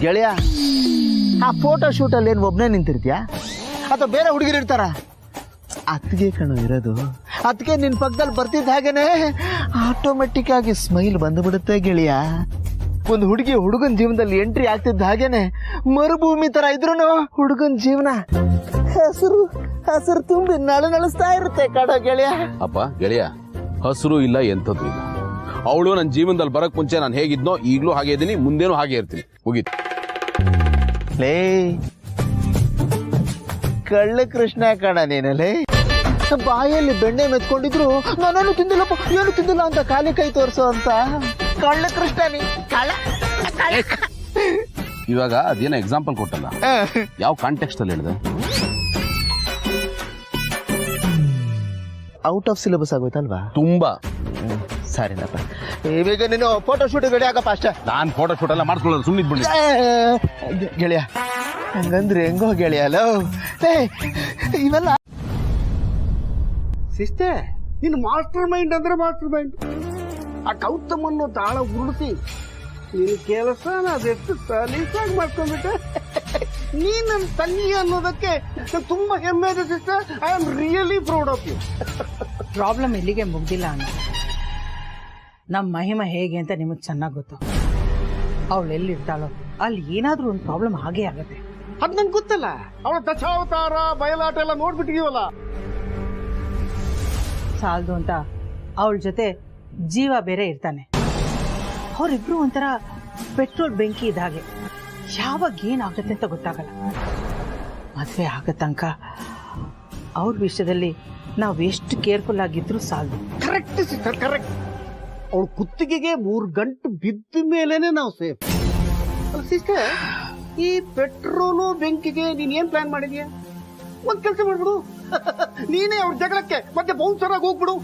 E: ಗೆಳೆಯ. ಆ ಫೋಟೋ ಶೂಟ್ ಅಲ್ಲಿ ಏನ್ ಒಬ್ನೇ ನಿಂತಿರ್ತೀಯ ಅಥವಾ ಬೇರೆ ಹುಡುಗಿರು ಇರ್ತಾರ? ಅತ್ತಿಗೆ ಕಣು ಇರೋದು. ಅದಕ್ಕೆ ನಿನ್ ಪಕ್ಕದಲ್ಲಿ ಬರ್ತಿದ್ದ ಹಾಗೇನೆ ಆಟೋಮೆಟಿಕ್ ಆಗಿ ಸ್ಮೈಲ್ ಬಂದ್ಬಿಡುತ್ತೆ ಗೆಳೆಯ. ಒಂದು ಹುಡುಗಿ ಹುಡುಗನ ಜೀವನದಲ್ಲಿ ಎಂಟ್ರಿ ಆಗ್ತಿದ್ದ ಹಾಗೇನೆ ಮರುಭೂಮಿ ತರ ಇದ್ರು ಹುಡುಗನ ಜೀವನ ಹಸಿರು ಹಸಿರು ತುಂಬಿ ನಳನಳಿಸ್ತಾ ಇರುತ್ತೆ ಕಣೋ ಗೆಳೆಯ.
D: ಅಪ್ಪ ಗೆಳೆಯ, ಹಸಿರು ಇಲ್ಲ ಎಂಥದ್ದು ಇಲ್ಲ. ಅವಳು ನನ್ನ ಜೀವನದಲ್ಲಿ ಬರಕ್ ಮುಂಚೆ ನಾನು ಹೇಗಿದ್ನೋ ಈಗಲೂ ಹಾಗೆ ಇದ್ದೀನಿ, ಮುಂದೇನೂ ಹಾಗೆ ಇರ್ತೀನಿ. ಮುಗೀತು.
E: ಲೇ ಕಳ್ಳ ಕೃಷ್ಣ ಕಣ ನೀನಲ್ಲೇ. ಬಾಯಲ್ಲಿ ಬೆಣ್ಣೆ ಮೆತ್ಕೊಂಡಿದ್ರು ನಾನೇನು ತಿಂದಿಲ್ಲಪ್ಪ, ಏನು ತಿಂದಿಲ್ಲ ಅಂತ ಖಾಲಿ ಕೈ ತೋರ್ಸೋ ಅಂತ ಕಳ್ಳ ಕೃಷ್ಣ ನೀ.
D: ಇವಾಗ ಅದೇನೋ ಎಕ್ಸಾಂಪಲ್ ಕೊಟ್ಟಲ್ಲ, ಯಾವ ಕಾಂಟೆಕ್ಸ್ಟ್ ಅಲ್ಲಿ ಹೇಳಿದೆ?
E: ಔಟ್ ಆಫ್ ಸಿಲೆಬಸ್ ಆಗೋಯ್ತಲ್ವಾ?
D: ತುಂಬಾ.
E: ಸರಿನಪ್ಪ, ಇವಾಗ ನೀನು ಫೋಟೋ ಶೂಟ್ ರೆಡಿ ಆಗಪ್ಪ ಅಷ್ಟೇ.
D: ನಾನ್ ಫೋಟೋ ಶೂಟ್ ಎಲ್ಲ ಮಾಡ್ಕೊಳ್ಳೋದು ಸುಮ್ಮನೆ ಬಿಡಿ
E: ಗೆಳೆಯ. ಹಂಗಂದ್ರೆ ಹೆಂಗೋ ಗೆಳೆಯ. ಇವೆಲ್ಲ
J: ಸಿಸ್ಟೆ, ನೀನು ಮಾಸ್ಟರ್ ಮೈಂಡ್ ಅಂದ್ರೆ ಮಾಸ್ಟರ್ ಮೈಂಡ್. ಆ ಗೌತಮನ್ನು ತಾಳ ಉರುಳಿಸಿ ನಿನ್ನ ಕೆಲಸನ ಅದೆಷ್ಟು ಸಲೀಸಾಗಿ ಮಾಡ್ಕೊಂಡ್ಬಿಟ್ಟೆ. ನೀ ನನ್ನ ತಂಗಿ ಅನ್ನೋದಕ್ಕೆ ತುಂಬಾ ಹೆಮ್ಮೆ ಇದೆ sister. I am really proud of you.
G: Problem ಇಲ್ಲಿಗೆ ಮುಗ್ದಿಲ್ಲ ಅಣ್ಣ. ನಮ್ಮ ಮಹಿಮಾ ಹೇಗೆ ಅಂತ ನಿಮಗೆ ಚೆನ್ನಾಗಿ ಗೊತ್ತು. ಅವಳು ಎಲ್ಲಿರ್ತಾಳೋ ಅಲ್ಲಿ ಏನಾದ್ರೂ ಒಂದು ಪ್ರಾಬ್ಲಮ್ ಆಗೇ ಆಗತ್ತೆ.
J: ಅದ್ ನಂಗೆ ಗೊತ್ತಲ್ಲ. ಅವಳ ದಶಾವತಾರ ಬಯಲಾಟ ಎಲ್ಲ ನೋಡ್ಬಿಟ್ಟಿದೀವಲ್ಲ.
G: ಸಾಲದು ಅಂತ ಅವಳ ಜೊತೆ ಜೀವ ಬೇರೆ ಇರ್ತಾನೆ. ಅವರಿಬ್ರು ಒಂಥರ ಪೆಟ್ರೋಲ್ ಬೆಂಕಿ ಇದ್ದ ಹಾಗೆ. ಯಾವಾಗ ಏನಾಗುತ್ತೆ ಅಂತ ಗೊತ್ತಾಗಲ್ಲ. ಮದುವೆ ಆಗೋ ತನಕ ಅವ್ರ ವಿಷಯದಲ್ಲಿ ನಾವು ಎಷ್ಟು ಕೇರ್ಫುಲ್ ಆಗಿದ್ರು ಸಾಲದು.
J: Correct sister, correct. ಅವಳ ಕುತ್ತಿಗೆಗೆ 3 ಗಂಟು ಬಿದ್ದ ಮೇಲೇನೆ ನಾವು ಸೇಫ್. ಸಿಸ್ಟರ್, ಈ ಪೆಟ್ರೋಲು ಬೆಂಕಿಗೆ ನೀನ್ ಏನ್ ಪ್ಲಾನ್ ಮಾಡಿದ್ಯಾ? ಒಂದ್ ಕೆಲಸ ಮಾಡ್ಬಿಡು, ನೀನೇ ಅವ್ರ ಜಗಳಕ್ಕೆ ಮತ್ತೆ ಬೌನ್ಸರ್ ಆಗಿ ಹೋಗ್ಬಿಡು.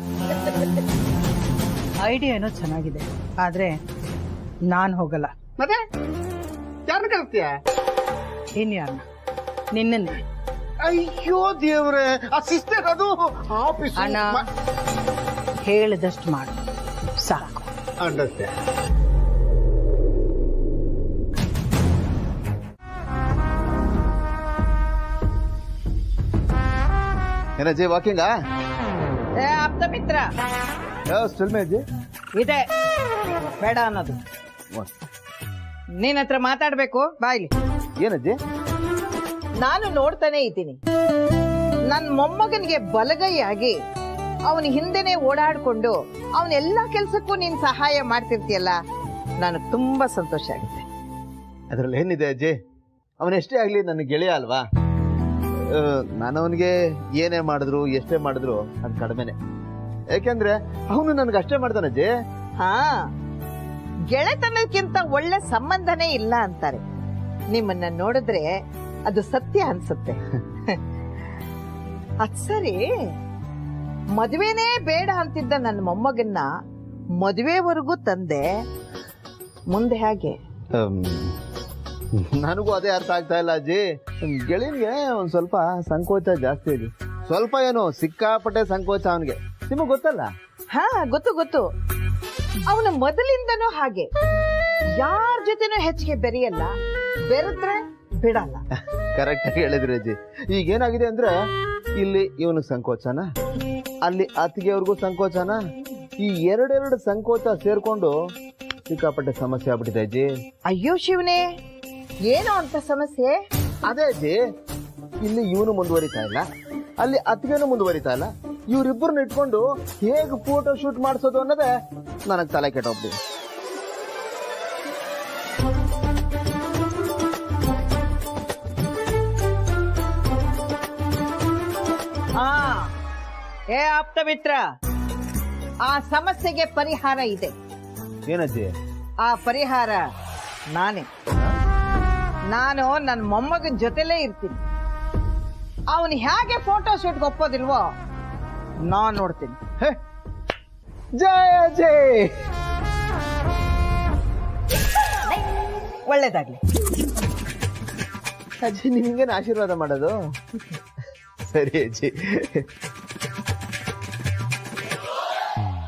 G: ಐಡಿಯಾ ಏನೋ ಚೆನ್ನಾಗಿದೆ, ಆದ್ರೆ ನಾನ್ ಹೋಗಲ್ಲ.
J: ಮತ್ತೆ ಯಾರನ್ನ ಕಳಿಸ್ತೀಯ?
G: ಇನ್ಯಾರನ್ನ? ನಿನ್ನೆ.
J: ಅಯ್ಯೋ ದೇವ್ರೆ, ಆ ಸಿಸ್ಟರ್ ಅದು ಆಫೀಸ್.
G: ಅಣ್ಣ ಹೇಳಿದಷ್ಟು ಮಾಡು ಸಾಕು.
J: ಅಂಡರ್ಸ್ಟ್ಯಾಂಡ್.
E: ಏನಜ್ಜಿ ವಾಕಿಂಗಾ?
C: ಆಪ್ತ ಮಿತ್ರ
E: ಸ್ಟಿಲ್ ಮೇ ಅಜ್ಜಿ?
C: ಇದೆ ಬೇಡ ಅನ್ನೋದು. ನಿನ್ನ ಹತ್ರ ಮಾತಾಡ್ಬೇಕು, ಬಾಯ್ಲಿ.
E: ಏನಜ್ಜಿ?
C: ನಾನು ನೋಡ್ತಾನೆ ಇದ್ದೀನಿ, ನನ್ ಮೊಮ್ಮಗನಿಗೆ ಬಲಗೈಯಾಗಿ ಅವನ ಹಿಂದೆನೆ ಓಡಾಡ್ಕೊಂಡು ಅವನೆಲ್ಲಾ ಕೆಲ್ಸಕ್ಕೂ ನೀನ್ ಸಹಾಯ ಮಾಡ್ತಿರ್ತೀಯಲ್ಲ, ನನಗೆ ತುಂಬಾ ಸಂತೋಷ ಆಗುತ್ತೆ.
E: ಅದ್ರಲ್ಲಿ ಏನಿದೆ ಅಜ್ಜಿ, ಅವನೆಷ್ಟೇ ಆಗ್ಲಿ ನನ್ನ ಗೆಳೆಯ ಅಲ್ವಾ. ನಾನು ಅವನಿಗೆ ಏನೇ ಮಾಡಿದ್ರು ಎಷ್ಟೇ ಮಾಡಿದ್ರು ಅದು ಕಡಿಮೆನೆ. ಯಾಕೆಂದ್ರೆ ಅವನು ನನ್ಗೆ ಅಷ್ಟೇ ಮಾಡ್ತಾನೆ ಅಜ್ಜಿ.
C: ಹಾ, ಗೆಳೆತನಕ್ಕಿಂತ ಒಳ್ಳೆ ಸಂಬಂಧನೇ ಇಲ್ಲ ಅಂತಾರೆ. ನಿಮ್ಮನ್ನ ನೋಡಿದ್ರೆ ಅದು ಸತ್ಯ ಅನ್ಸುತ್ತೆ. ಅದ್ ಸರಿ, ಮದುವೆನೇ ಬೇಡ ಅಂತಿದ್ದ ನನ್ನ ಮೊಮ್ಮಗನ್ನ ಮದುವೆವರೆಗೂ ತಂದೆ, ಮುಂದೆ ಹೇಗೆ?
E: ನನಗೂ ಅದೇ ಅರ್ಥ ಆಗ್ತಾ ಇಲ್ಲ ಅಜ್ಜಿ. ಗೆಳೆಯನ್ಗೆ ಒಂದ್ ಸ್ವಲ್ಪ ಸಂಕೋಚ ಜಾಸ್ತಿ ಇದೆ. ಸ್ವಲ್ಪ ಏನು ಸಿಕ್ಕಾಪಟ್ಟೆ ಸಂಕೋಚ ಅವನಿಗೆ, ನಿಮಗ್ ಗೊತ್ತಲ್ಲ?
C: ಹಾ, ಗೊತ್ತು ಗೊತ್ತು. ಅವನ ಮೊದಲಿಂದನೂ ಹಾಗೆ, ಯಾರ ಜೊತೆನೂ ಹೆಚ್ಚಿಗೆ ಬೆರೆಯಲ್ಲ, ಬೆರೆದ್ರೆ ಬಿಡಲ್ಲ.
E: ಕರೆಕ್ಟ್ ಆಗಿ ಹೇಳಿದ್ರಿ ಅಜ್ಜಿ. ಈಗ ಏನಾಗಿದೆ ಅಂದ್ರೆ, ಇಲ್ಲಿ ಇವನಿಗೆ ಸಂಕೋಚನ, ಅಲ್ಲಿ ಅತ್ತಿಗೆ ಅವ್ರಿಗೂ ಸಂಕೋಚನ. ಈ ಎರಡೆರಡು ಸಂಕೋಚ ಸೇರ್ಕೊಂಡು ಸಿಕ್ಕಾಪಟ್ಟೆ ಸಮಸ್ಯೆ ಆಗ್ಬಿಟ್ಟಿದೆ ಅಜ್ಜಿ.
C: ಅಯ್ಯೋ ಶಿವನೇ, ಏನೋ ಅಂತ ಸಮಸ್ಯೆ?
E: ಅದೇ ಅಜ್ಜಿ, ಇಲ್ಲಿ ಇವನು ಮುಂದುವರಿತಾ ಇಲ್ಲ, ಅಲ್ಲಿ ಅತ್ತಿಗೆನೂ ಮುಂದುವರಿತಾ ಇಲ್ಲ. ಇವ್ರಿಬ್ಬರನ್ನ ಇಟ್ಕೊಂಡು ಹೇಗೆ ಫೋಟೋ ಶೂಟ್ ಮಾಡಿಸೋದು ಅನ್ನೋದೇ ನನಗೆ ತಲೆ ಕೆಟ್ಟೋಗ್ಬಿಟ್ಟಿದೆ.
C: ಏ ಆಪ್ತ ಮಿತ್ರ, ಆ ಸಮಸ್ಯೆಗೆ ಪರಿಹಾರ ಇದೆ.
E: ಏನಜ್ಜಿ?
C: ಆ ಪರಿಹಾರ ನಾನೇ. ನಾನು ನನ್ನ ಮೊಮ್ಮಗನ ಜೊತೆಲೇ ಇರ್ತೀನಿ. ಅವನು ಹೇಗೆ ಫೋಟೋ ಶೂಟ್ಗೆ ಒಪ್ಪೋದಿಲ್ವೋ ನಾನ್ ನೋಡ್ತೀನಿ.
E: ಜಯ ಅಜಯ್,
C: ಒಳ್ಳೇದಾಗ್ಲಿ.
E: ಅಜ್ಜಿ ನಿಮ್ಗೇನು ಆಶೀರ್ವಾದ ಮಾಡೋದು? ಸರಿ ಅಜ್ಜಿ.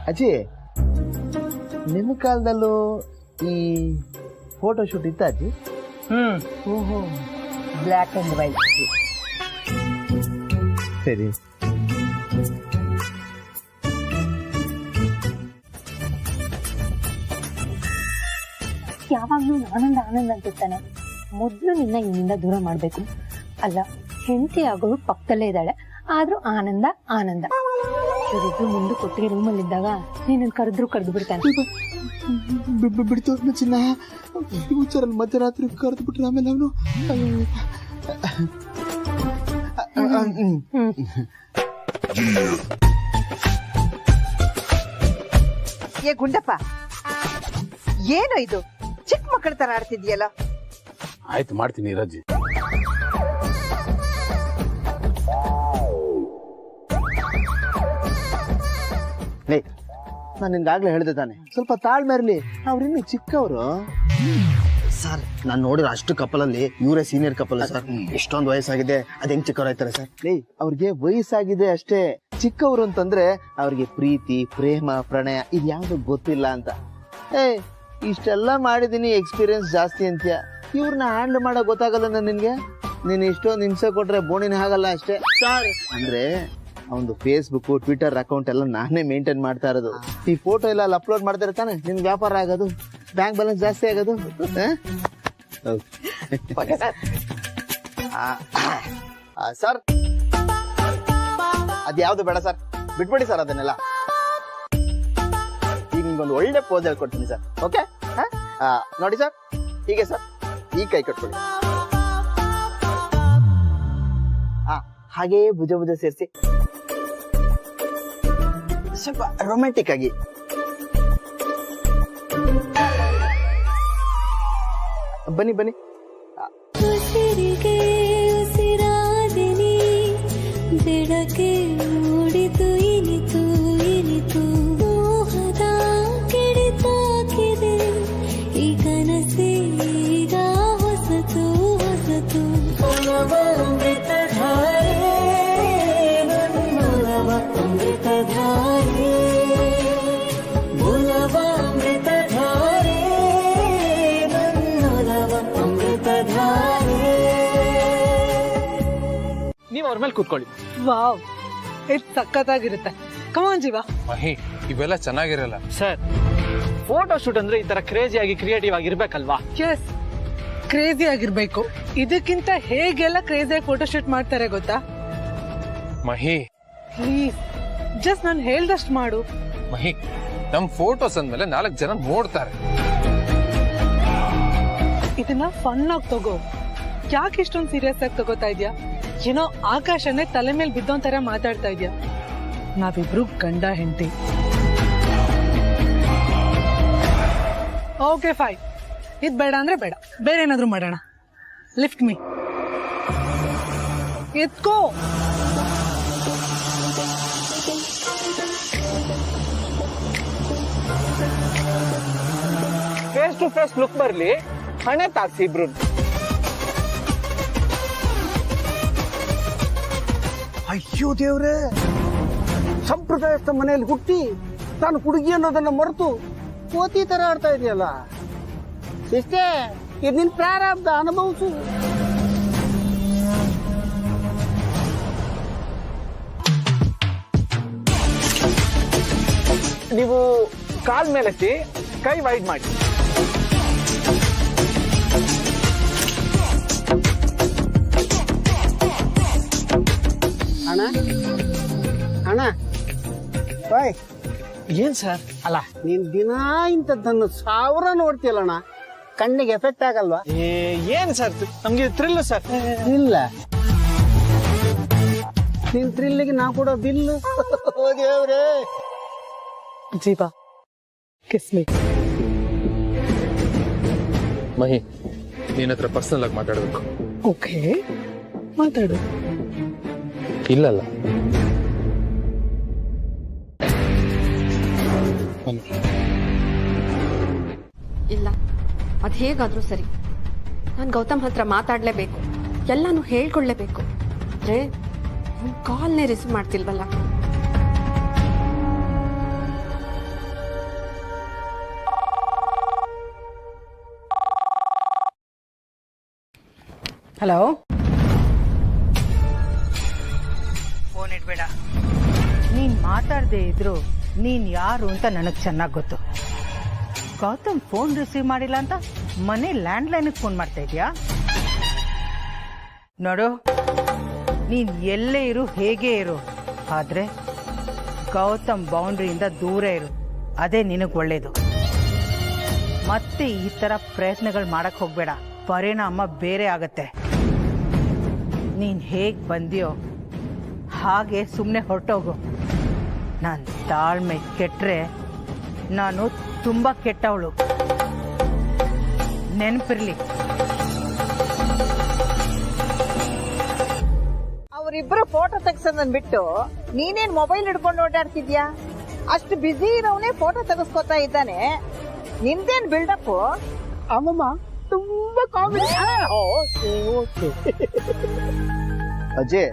E: ಅಜ್ಜಿ, ನಿಮ್ಮ ಕಾಲದಲ್ಲೂ ಈ ಫೋಟೋ ಶೂಟ್ ಇತ್ತ ಅಜ್ಜಿ?
C: ಓಹೋ, ಬ್ಲ್ಯಾಕ್ ಅಂಡ್ ವೈಟ್.
E: ಸರಿ.
I: ಯಾವಾಗ್ಲೂ ಆನಂದ ಆನಂದ ಅಂತಿರ್ತಾನೆ. ಮೊದ್ಲು ನಿನ್ನ ಇಲ್ಲಿಂದ ದೂರ ಮಾಡ್ಬೇಕು. ಅಲ್ಲ, ಹೆಂಡತಿ ಆಗೋಳು ಪಕ್ಕದಲ್ಲೇ ಇದ್ದಾಳೆ, ಆದ್ರೂ ಆನಂದ ಆನಂದ. ಇವರಿಬ್ರು ಮುಂದೆ ಕೊಟ್ಟಿಗೆ ರೂಮಲ್ಲಿ ಇದ್ದಾಗ ನೀನನ್ನು ಕರೆದು ಬಿಡ್ತಾನೆ.
E: ಬಿಡ್ತು ಚಿನ್ನ, ಫ್ಯೂಚರಲ್ಲಿ ಮಧ್ಯರಾತ್ರಿ ಕರೆದು ಬಿಟ್ರೆ ಆಮೇಲೆ ಅವನು.
C: ಏ ಗುಂಡಪ್ಪ, ಏನೋ ಇದು ಚಿಕ್ಕ ಮಕ್ಕಳ ತರ ಆಡ್ತಿದ್ಯಲ್ಲ?
D: ಆಯ್ತು, ಮಾಡ್ತೀನಿ ರಜ್ಜಿ.
E: ನಾನು ನಿನ್ಗಾಗ್ಲೇ ಹೇಳಿದೆ ತಾನೆ, ಸ್ವಲ್ಪ ತಾಳ್ಮೆ ಇರ್ಲಿ, ಅವ್ರಿನ್ನು ಚಿಕ್ಕವರು. ಸರ್, ನಾನು ನೋಡಿರೋ ಅಷ್ಟು ಕಪಲಲ್ಲಿ ಇವರೇ ಸೀನಿಯರ್ ಕಪಲ್ ಸರ್. ಎಷ್ಟೊಂದು ವಯಸ್ಸಾಗಿದೆ, ಅದ್ ಹೆಂಗ್ ಚಿಕ್ಕವ್ರು ಆಯ್ತಾರೆ ಸರ್? ಅವ್ರಿಗೆ ವಯಸ್ಸಾಗಿದೆ ಅಷ್ಟೇ, ಚಿಕ್ಕವರು ಅಂತಂದ್ರೆ ಅವ್ರಿಗೆ ಪ್ರೀತಿ, ಪ್ರೇಮ, ಪ್ರಣಯ ಇದ್ಯಾವ್ದು ಗೊತ್ತಿಲ್ಲ ಅಂತ. ಇಷ್ಟೆಲ್ಲ ಮಾಡಿದೀನಿ, ಎಕ್ಸ್ಪೀರಿಯನ್ಸ್ ಜಾಸ್ತಿ ಅಂತ್ಯ. ಇವ್ರನ್ನ ಹ್ಯಾಂಡಲ್ ಮಾಡೋ ಗೊತ್ತಾಗಲ್ಲ ನಿನ್ಗೆ. ನೀನ್ ಇಷ್ಟೊಂದು ಹಿಂಸೆ ಕೊಟ್ರೆ ಬೋಣಿನೇ ಆಗಲ್ಲ ಅಷ್ಟೇ ಸರ್. ಅಂದ್ರೆ ಒಂದು ಫೇಸ್ಬುಕ್, ಟ್ವಿಟರ್ ಅಕೌಂಟ್ ಎಲ್ಲ ನಾನೇ ಮೇಂಟೈನ್ ಮಾಡ್ತಾ ಇರೋದು. ಈ ಫೋಟೋ ಎಲ್ಲ ಅಲ್ಲಿ ಅಪ್ಲೋಡ್ ಮಾಡ್ತಾರೆ ತಾನೆ, ನಿನ್ ವ್ಯಾಪಾರ ಆಗೋದು, ಬ್ಯಾಂಕ್ ಬ್ಯಾಲೆನ್ಸ್ ಜಾಸ್ತಿ ಆಗೋದು. ಸರ್, ಅದ್ಯಾವ್ದು ಬೇಡ ಸರ್, ಬಿಟ್ಬಿಡಿ ಸರ್ ಅದನ್ನೆಲ್ಲ. ಈಗ ನಿಮ್ಗೊಂದು ಒಳ್ಳೆ ಪೋಸ್ ಹೇಳ್ಕೊಡ್ತೀನಿ ಸರ್. ಓಕೆ, ನೋಡಿ ಸರ್, ಹೀಗೆ ಸರ್, ಈ ಕೈ ಕಟ್ಕೊಳ್ಳಿ. ಹಾಗೇ ಭುಜ ಭುಜ ಸೇರಿಸಿ ಸ್ವಲ್ಪ ರೊಮ್ಯಾಂಟಿಕ್ ಆಗಿ. ಬನ್ನಿ ಬನ್ನಿ.
O: ಬೆಳಕೆ ಮೂಡಿತು, ಇನಿತು ಇನಿತು, ಮೋಹದ ಕೆಡಿತಾಕಿದೆ ಈ ಕನಸೀಗ ಹೊಸತು ಹೊಸತು. ಅಮೃತಧಾರೆ, ಮೂಲವ ಅಮೃತಧಾರೆ, ಮೂಲವ ಅಮೃತಧಾರೆ, ಮೂಲವ ಅಮೃತಧಾರೆ.
P: ನೀವು ಅವ್ರ ಮೇಲೆ ಕೂತ್ಕೊಳ್ಳಿ.
G: ವಾವ್,
M: ಇದು ಸಖತ್ತಾಗಿರುತ್ತೆ. ಕಮಾನ್ ಜೀವ.
N: ಮಹಿ ಇವೆಲ್ಲ ಚೆನ್ನಾಗಿರಲ್ಲ.
P: ಸರ್ ಫೋಟೋ ಶೂಟ್ ಅಂದ್ರೆ ಈ ತರ ಕ್ರೇಜಿ ಆಗಿ ಕ್ರಿಯೇಟಿವ್ ಆಗಿರ್ಬೇಕಲ್ವಾ?
M: ಎಸ್, ಕ್ರೇಜಿ ಆಗಿರ್ಬೇಕು. ಇದಕ್ಕಿಂತ ಹೇಗೆಲ್ಲ ಕ್ರೇಜಿಯಾಗಿ ಫೋಟೋ ಶೂಟ್ ಮಾಡ್ತಾರೆ ಗೊತ್ತಾ?
N: ಮಹಿ
M: ಪ್ಲೀಸ್ ಜಸ್ಟ್ ನಾನು ಹೇಳ್ದಷ್ಟು ಮಾಡು.
N: ಮಹಿ ನಮ್ ಫೋಟೋಸ್ ಅಂದ್ಮೇಲೆ 4 ಜನ ನೋಡ್ತಾರೆ.
M: ಇದನ್ನ ಫನ್ ಆಗಿ ತಗೋ. ಯಾಕೆ ಇಷ್ಟೊಂದು ಸೀರಿಯಸ್ ಆಗಿ ತಗೋತಾ ಇದ್ಯಾ? ಏನೋ ಆಕಾಶನೇ ತಲೆ ಮೇಲೆ ಬಿದ್ದೋನ್ ತರ ಮಾತಾಡ್ತಾ ಇದ್ಯಾ. ನಾವಿಬ್ರು ಗಂಡ ಹೆಂಡತಿ. ಓಕೆ ಫೈನ್, ಇದ್ ಬೇಡ ಅಂದ್ರೆ ಬೇಡ, ಬೇರೆ ಏನಾದ್ರು ಮಾಡೋಣ. ಲಿಫ್ಟ್ ಮೀ, ಎತ್ಕೋ.
P: ಫೇಸ್ ಟು ಫೇಸ್ ಲುಕ್ ಬರ್ಲಿ, ಹಣೆ ತಾಕ್ಸಿ ಇಬ್ರು.
J: ಅಯ್ಯೋ ದೇವ್ರೆ, ಸಂಪ್ರದಾಯಸ್ಥ ಮನೆಯಲ್ಲಿ ಹುಟ್ಟಿ ತಾನು ಹುಡುಗಿ ಅನ್ನೋದನ್ನ ಮರೆತು ಕೋತಿ ತರ ಆಡ್ತಾ ಇದೆಯಲ್ಲ. ಇಷ್ಟೇ ಇದು ನಿನ್ ಪ್ರಾರಬ್ಧ, ಅನುಭವಿಸು.
P: ನೀವು ಕಾಲ್ ಮೇಲೆತ್ತಿ ಕೈ ವೈಡ್ ಮಾಡಿ.
J: ಅಣ್ಣ ಅಣ್ಣ ಬಾಯ್.
P: ಏನ್ ಸರ್?
J: ಅಲ್ಲ ನೀನ್ ದಿನ ಇಂಥದ್ದನ್ನು 1000 ನೋಡ್ತೀಯಲ್ಲಣ್ಣ, ಕಣ್ಣಿಗೆ ಎಫೆಕ್ಟ್ ಆಗಲ್ವಾ?
P: ಏನ್ ಸರ್ ನಮ್ಗೆ ಥ್ರಿಲ್ ಸರ್.
J: ಇಲ್ಲ, ನಿನ್ ಥ್ರಿಲ್ಗೆ ನಾ ಕೊಡೋ ಬಿಲ್ಲು. ದೇವ್ರೇ.
M: ಜೀವ ಕಿಸ್ ಮೀ.
N: ಮಹಿ ನಿನ್ನ ಹತ್ರ ಪರ್ಸನಲ್ ಆಗಿ ಮಾತಾಡ್ಬೇಕು.
M: ಓಕೆ ಮಾತಾಡು.
N: ಇಲ್ಲಲ್ಲ
F: ಇಲ್ಲ, ಅದು ಹೇಗಾದ್ರೂ ಸರಿ, ನಾನು ಗೌತಮ್ ಹತ್ರ ಮಾತಾಡಲೇಬೇಕು, ಎಲ್ಲಾನು ಹೇಳ್ಕೊಳ್ಳೇಬೇಕು. ಅಂದ್ರೆ ಕಾಲ್ನೇ ರಿಸೀವ್ ಮಾಡ್ತಿಲ್ವಲ್ಲ.
G: ಹಲೋ, ಫೋನ್ ಇಡ್ಬೇಡ. ನೀನ್ ಮಾತಾಡದೆ ಇದ್ರು ನೀನ್ ಯಾರು ಅಂತ ನನಗ್ ಚೆನ್ನಾಗ್ ಗೊತ್ತು. ಗೌತಮ್ ಫೋನ್ ರಿಸೀವ್ ಮಾಡಿಲ್ಲ ಅಂತ ಮನೆ ಲ್ಯಾಂಡ್ ಲೈನ್ ಫೋನ್ ಮಾಡ್ತಾ ಇದ್ಯಾ? ನೋಡು, ನೀನ್ ಎಲ್ಲೇ ಇರು, ಹೇಗೆ ಇರು, ಆದ್ರೆ ಗೌತಮ್ ಬೌಂಡ್ರಿಯಿಂದ ದೂರ ಇರು. ಅದೇ ನಿನಗ್ ಒಳ್ಳೇದು. ಮತ್ತೆ ಈ ತರ ಪ್ರಯತ್ನಗಳು ಮಾಡಕ್ ಹೋಗ್ಬೇಡ, ಪರಿಣಾಮ ಬೇರೆ ಆಗತ್ತೆ. ನೀನ್ ಹೇಗ್ ಬಂದ್ಯೋ ಹಾಗೆ ಸುಮ್ಮನೆ ಹೊರಟೋಗು. ನಾನ್ ತಾಳ್ಮೆ ಕೆಟ್ರೆ ನಾನು ತುಂಬಾ ಕೆಟ್ಟವಳು, ನೆನಪಿರ್ಲಿ.
C: ಅವರಿಬ್ರು ಫೋಟೋ ತೆಗ್ಸೋದನ್ ಬಿಟ್ಟು ನೀನೇನ್ ಮೊಬೈಲ್ ಹಿಡ್ಕೊಂಡು ಓಡಾಡ್ತಿದ್ಯಾ? ಅಷ್ಟು ಬಿಸಿ ಇರೋವನೇ ಫೋಟೋ ತೆಗೆಸ್ಕೊತಾ ಇದ್ದಾನೆ. ನಿಂದೇನ್ ಬಿಲ್ಡಪ್?
J: ಅಮ್ಮಮ್ಮ ತುಂಬಾ ಕಾಮಿಡಿ.
Q: ಅಜ್ಜಿ,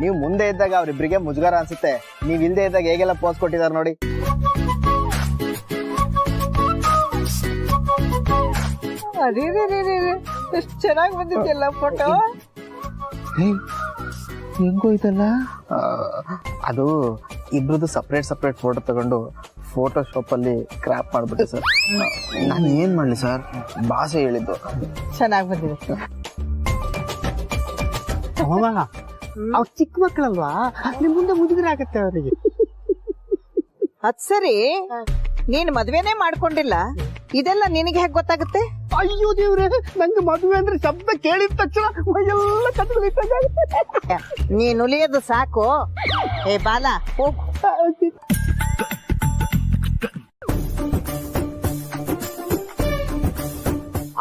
Q: ನೀವು ಮುಂದೆ ಇದ್ದಾಗ ಅವ್ರಿಬ್ರಿಗೆ ಮುಜುಗರ ಅನ್ಸುತ್ತೆ, ನೀವ್ ಹಿಂದೆ ಇದ್ದಾಗ ಹೇಗೆಲ್ಲ ಪೋಸ್ ಕೊಟ್ಟಿದಾರೆ ನೋಡಿ.
C: ಅದೇ ಎಷ್ಟು ಚೆನ್ನಾಗಿ ಬಂದಿದ್ಯಲ್ಲ ಫೋಟೋ.
Q: ಹೆಂಗೋಯ್ತಲ್ಲ ಅದು. ಇಬ್ರದ್ದು ಸಪ್ರೇಟ್ ಫೋಟೋ ತಗೊಂಡು ಫೋಟೋಶಾಪ್ ಅಲ್ಲಿ ಕ್ರಾಪ್ ಮಾಡ್ಬಿಟ್ಟೆ ಸರ್. ನಾನು ಏನ್ ಮಾಡ್ಲಿ ಸರ್, ಭಾಷೆ ಹೇಳಿದ್ದು.
C: ಚೆನ್ನಾಗಿ ಬಂದಿದೆ.
J: ಅಮ್ಮಮ್ಮ ಅವ್ರು ಚಿಕ್ಕ ಮಕ್ಕಳಲ್ವಾ, ನಿಮ್ ಮುಂದೆ ಮುದುಗರ ಆಗತ್ತೆ ಅವರಿಗೆ.
C: ಅದ್ ಸರಿ, ನೀನ್ ಮದ್ವೆನೇ ಮಾಡ್ಕೊಂಡಿಲ್ಲ, ಇದೆಲ್ಲ ನಿನಗೆ ಹೇಗ್ ಗೊತ್ತಾಗುತ್ತೆ?
J: ಅಯ್ಯೋ ದೇವ್ರೆ, ನಂಗೆ ಮದುವೆ ಅಂದ್ರೆ ಶಬ್ದ ಕೇಳಿದ ತಕ್ಷಣ ಎಲ್ಲ ಕತ್ತಲಿದ್ದಾಗ.
C: ನೀನ್ ಉಳಿಯೋದು ಸಾಕು. ಏ ಬಾಲ, ಹೋಗು.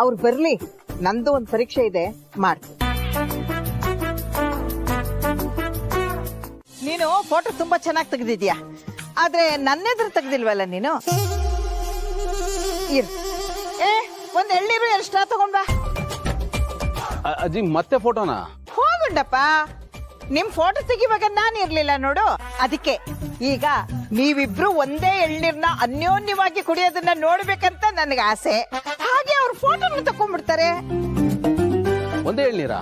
C: ಅವ್ರು ಬರ್ಲಿ, ನಂದು ಒಂದ್ ಪರೀಕ್ಷೆ ಇದೆ, ಮಾಡ್ತೀನಿ. ನೀನು ಫೋಟೋ ತುಂಬಾ ಚೆನ್ನಾಗಿ ತೆಗೆದಿದ್ಯಾ, ಆದ್ರೆ ನನ್ನೆದ್ರು ತೆಗ್ದಿಲ್ವಲ್ಲ ನೀನು. ಒಂದ್ ಎಳ್ನೀರು ಎಷ್ಟ ತಗೊಂಡ್ಬಾ.
D: ಅಜ್ಜಿ ಮತ್ತೆ ಫೋಟೋನಾ?
C: ಹೋಗುಂಡಪ್ಪ, ನಿಮ್ ಫೋಟೋ ತೆಗಿವಾಗ ನಾನ್ ಇರ್ಲಿಲ್ಲ ನೋಡು, ಅದಕ್ಕೆ. ಈಗ ನೀವಿಬ್ರು ಒಂದೇ ಎಳ್ನೀರ್ನ ಅನ್ಯೋನ್ಯವಾಗಿ ಕುಡಿಯೋದನ್ನ ನೋಡ್ಬೇಕಂತ ನನ್ಗೆ ಆಸೆ. ಹಾಗೆ ಅವ್ರ ಫೋಟೋನ ತಕೊಂಡ್ಬಿಡ್ತಾರೆ.
D: ಒಂದೇ ಎಳ್ನೀರಾ?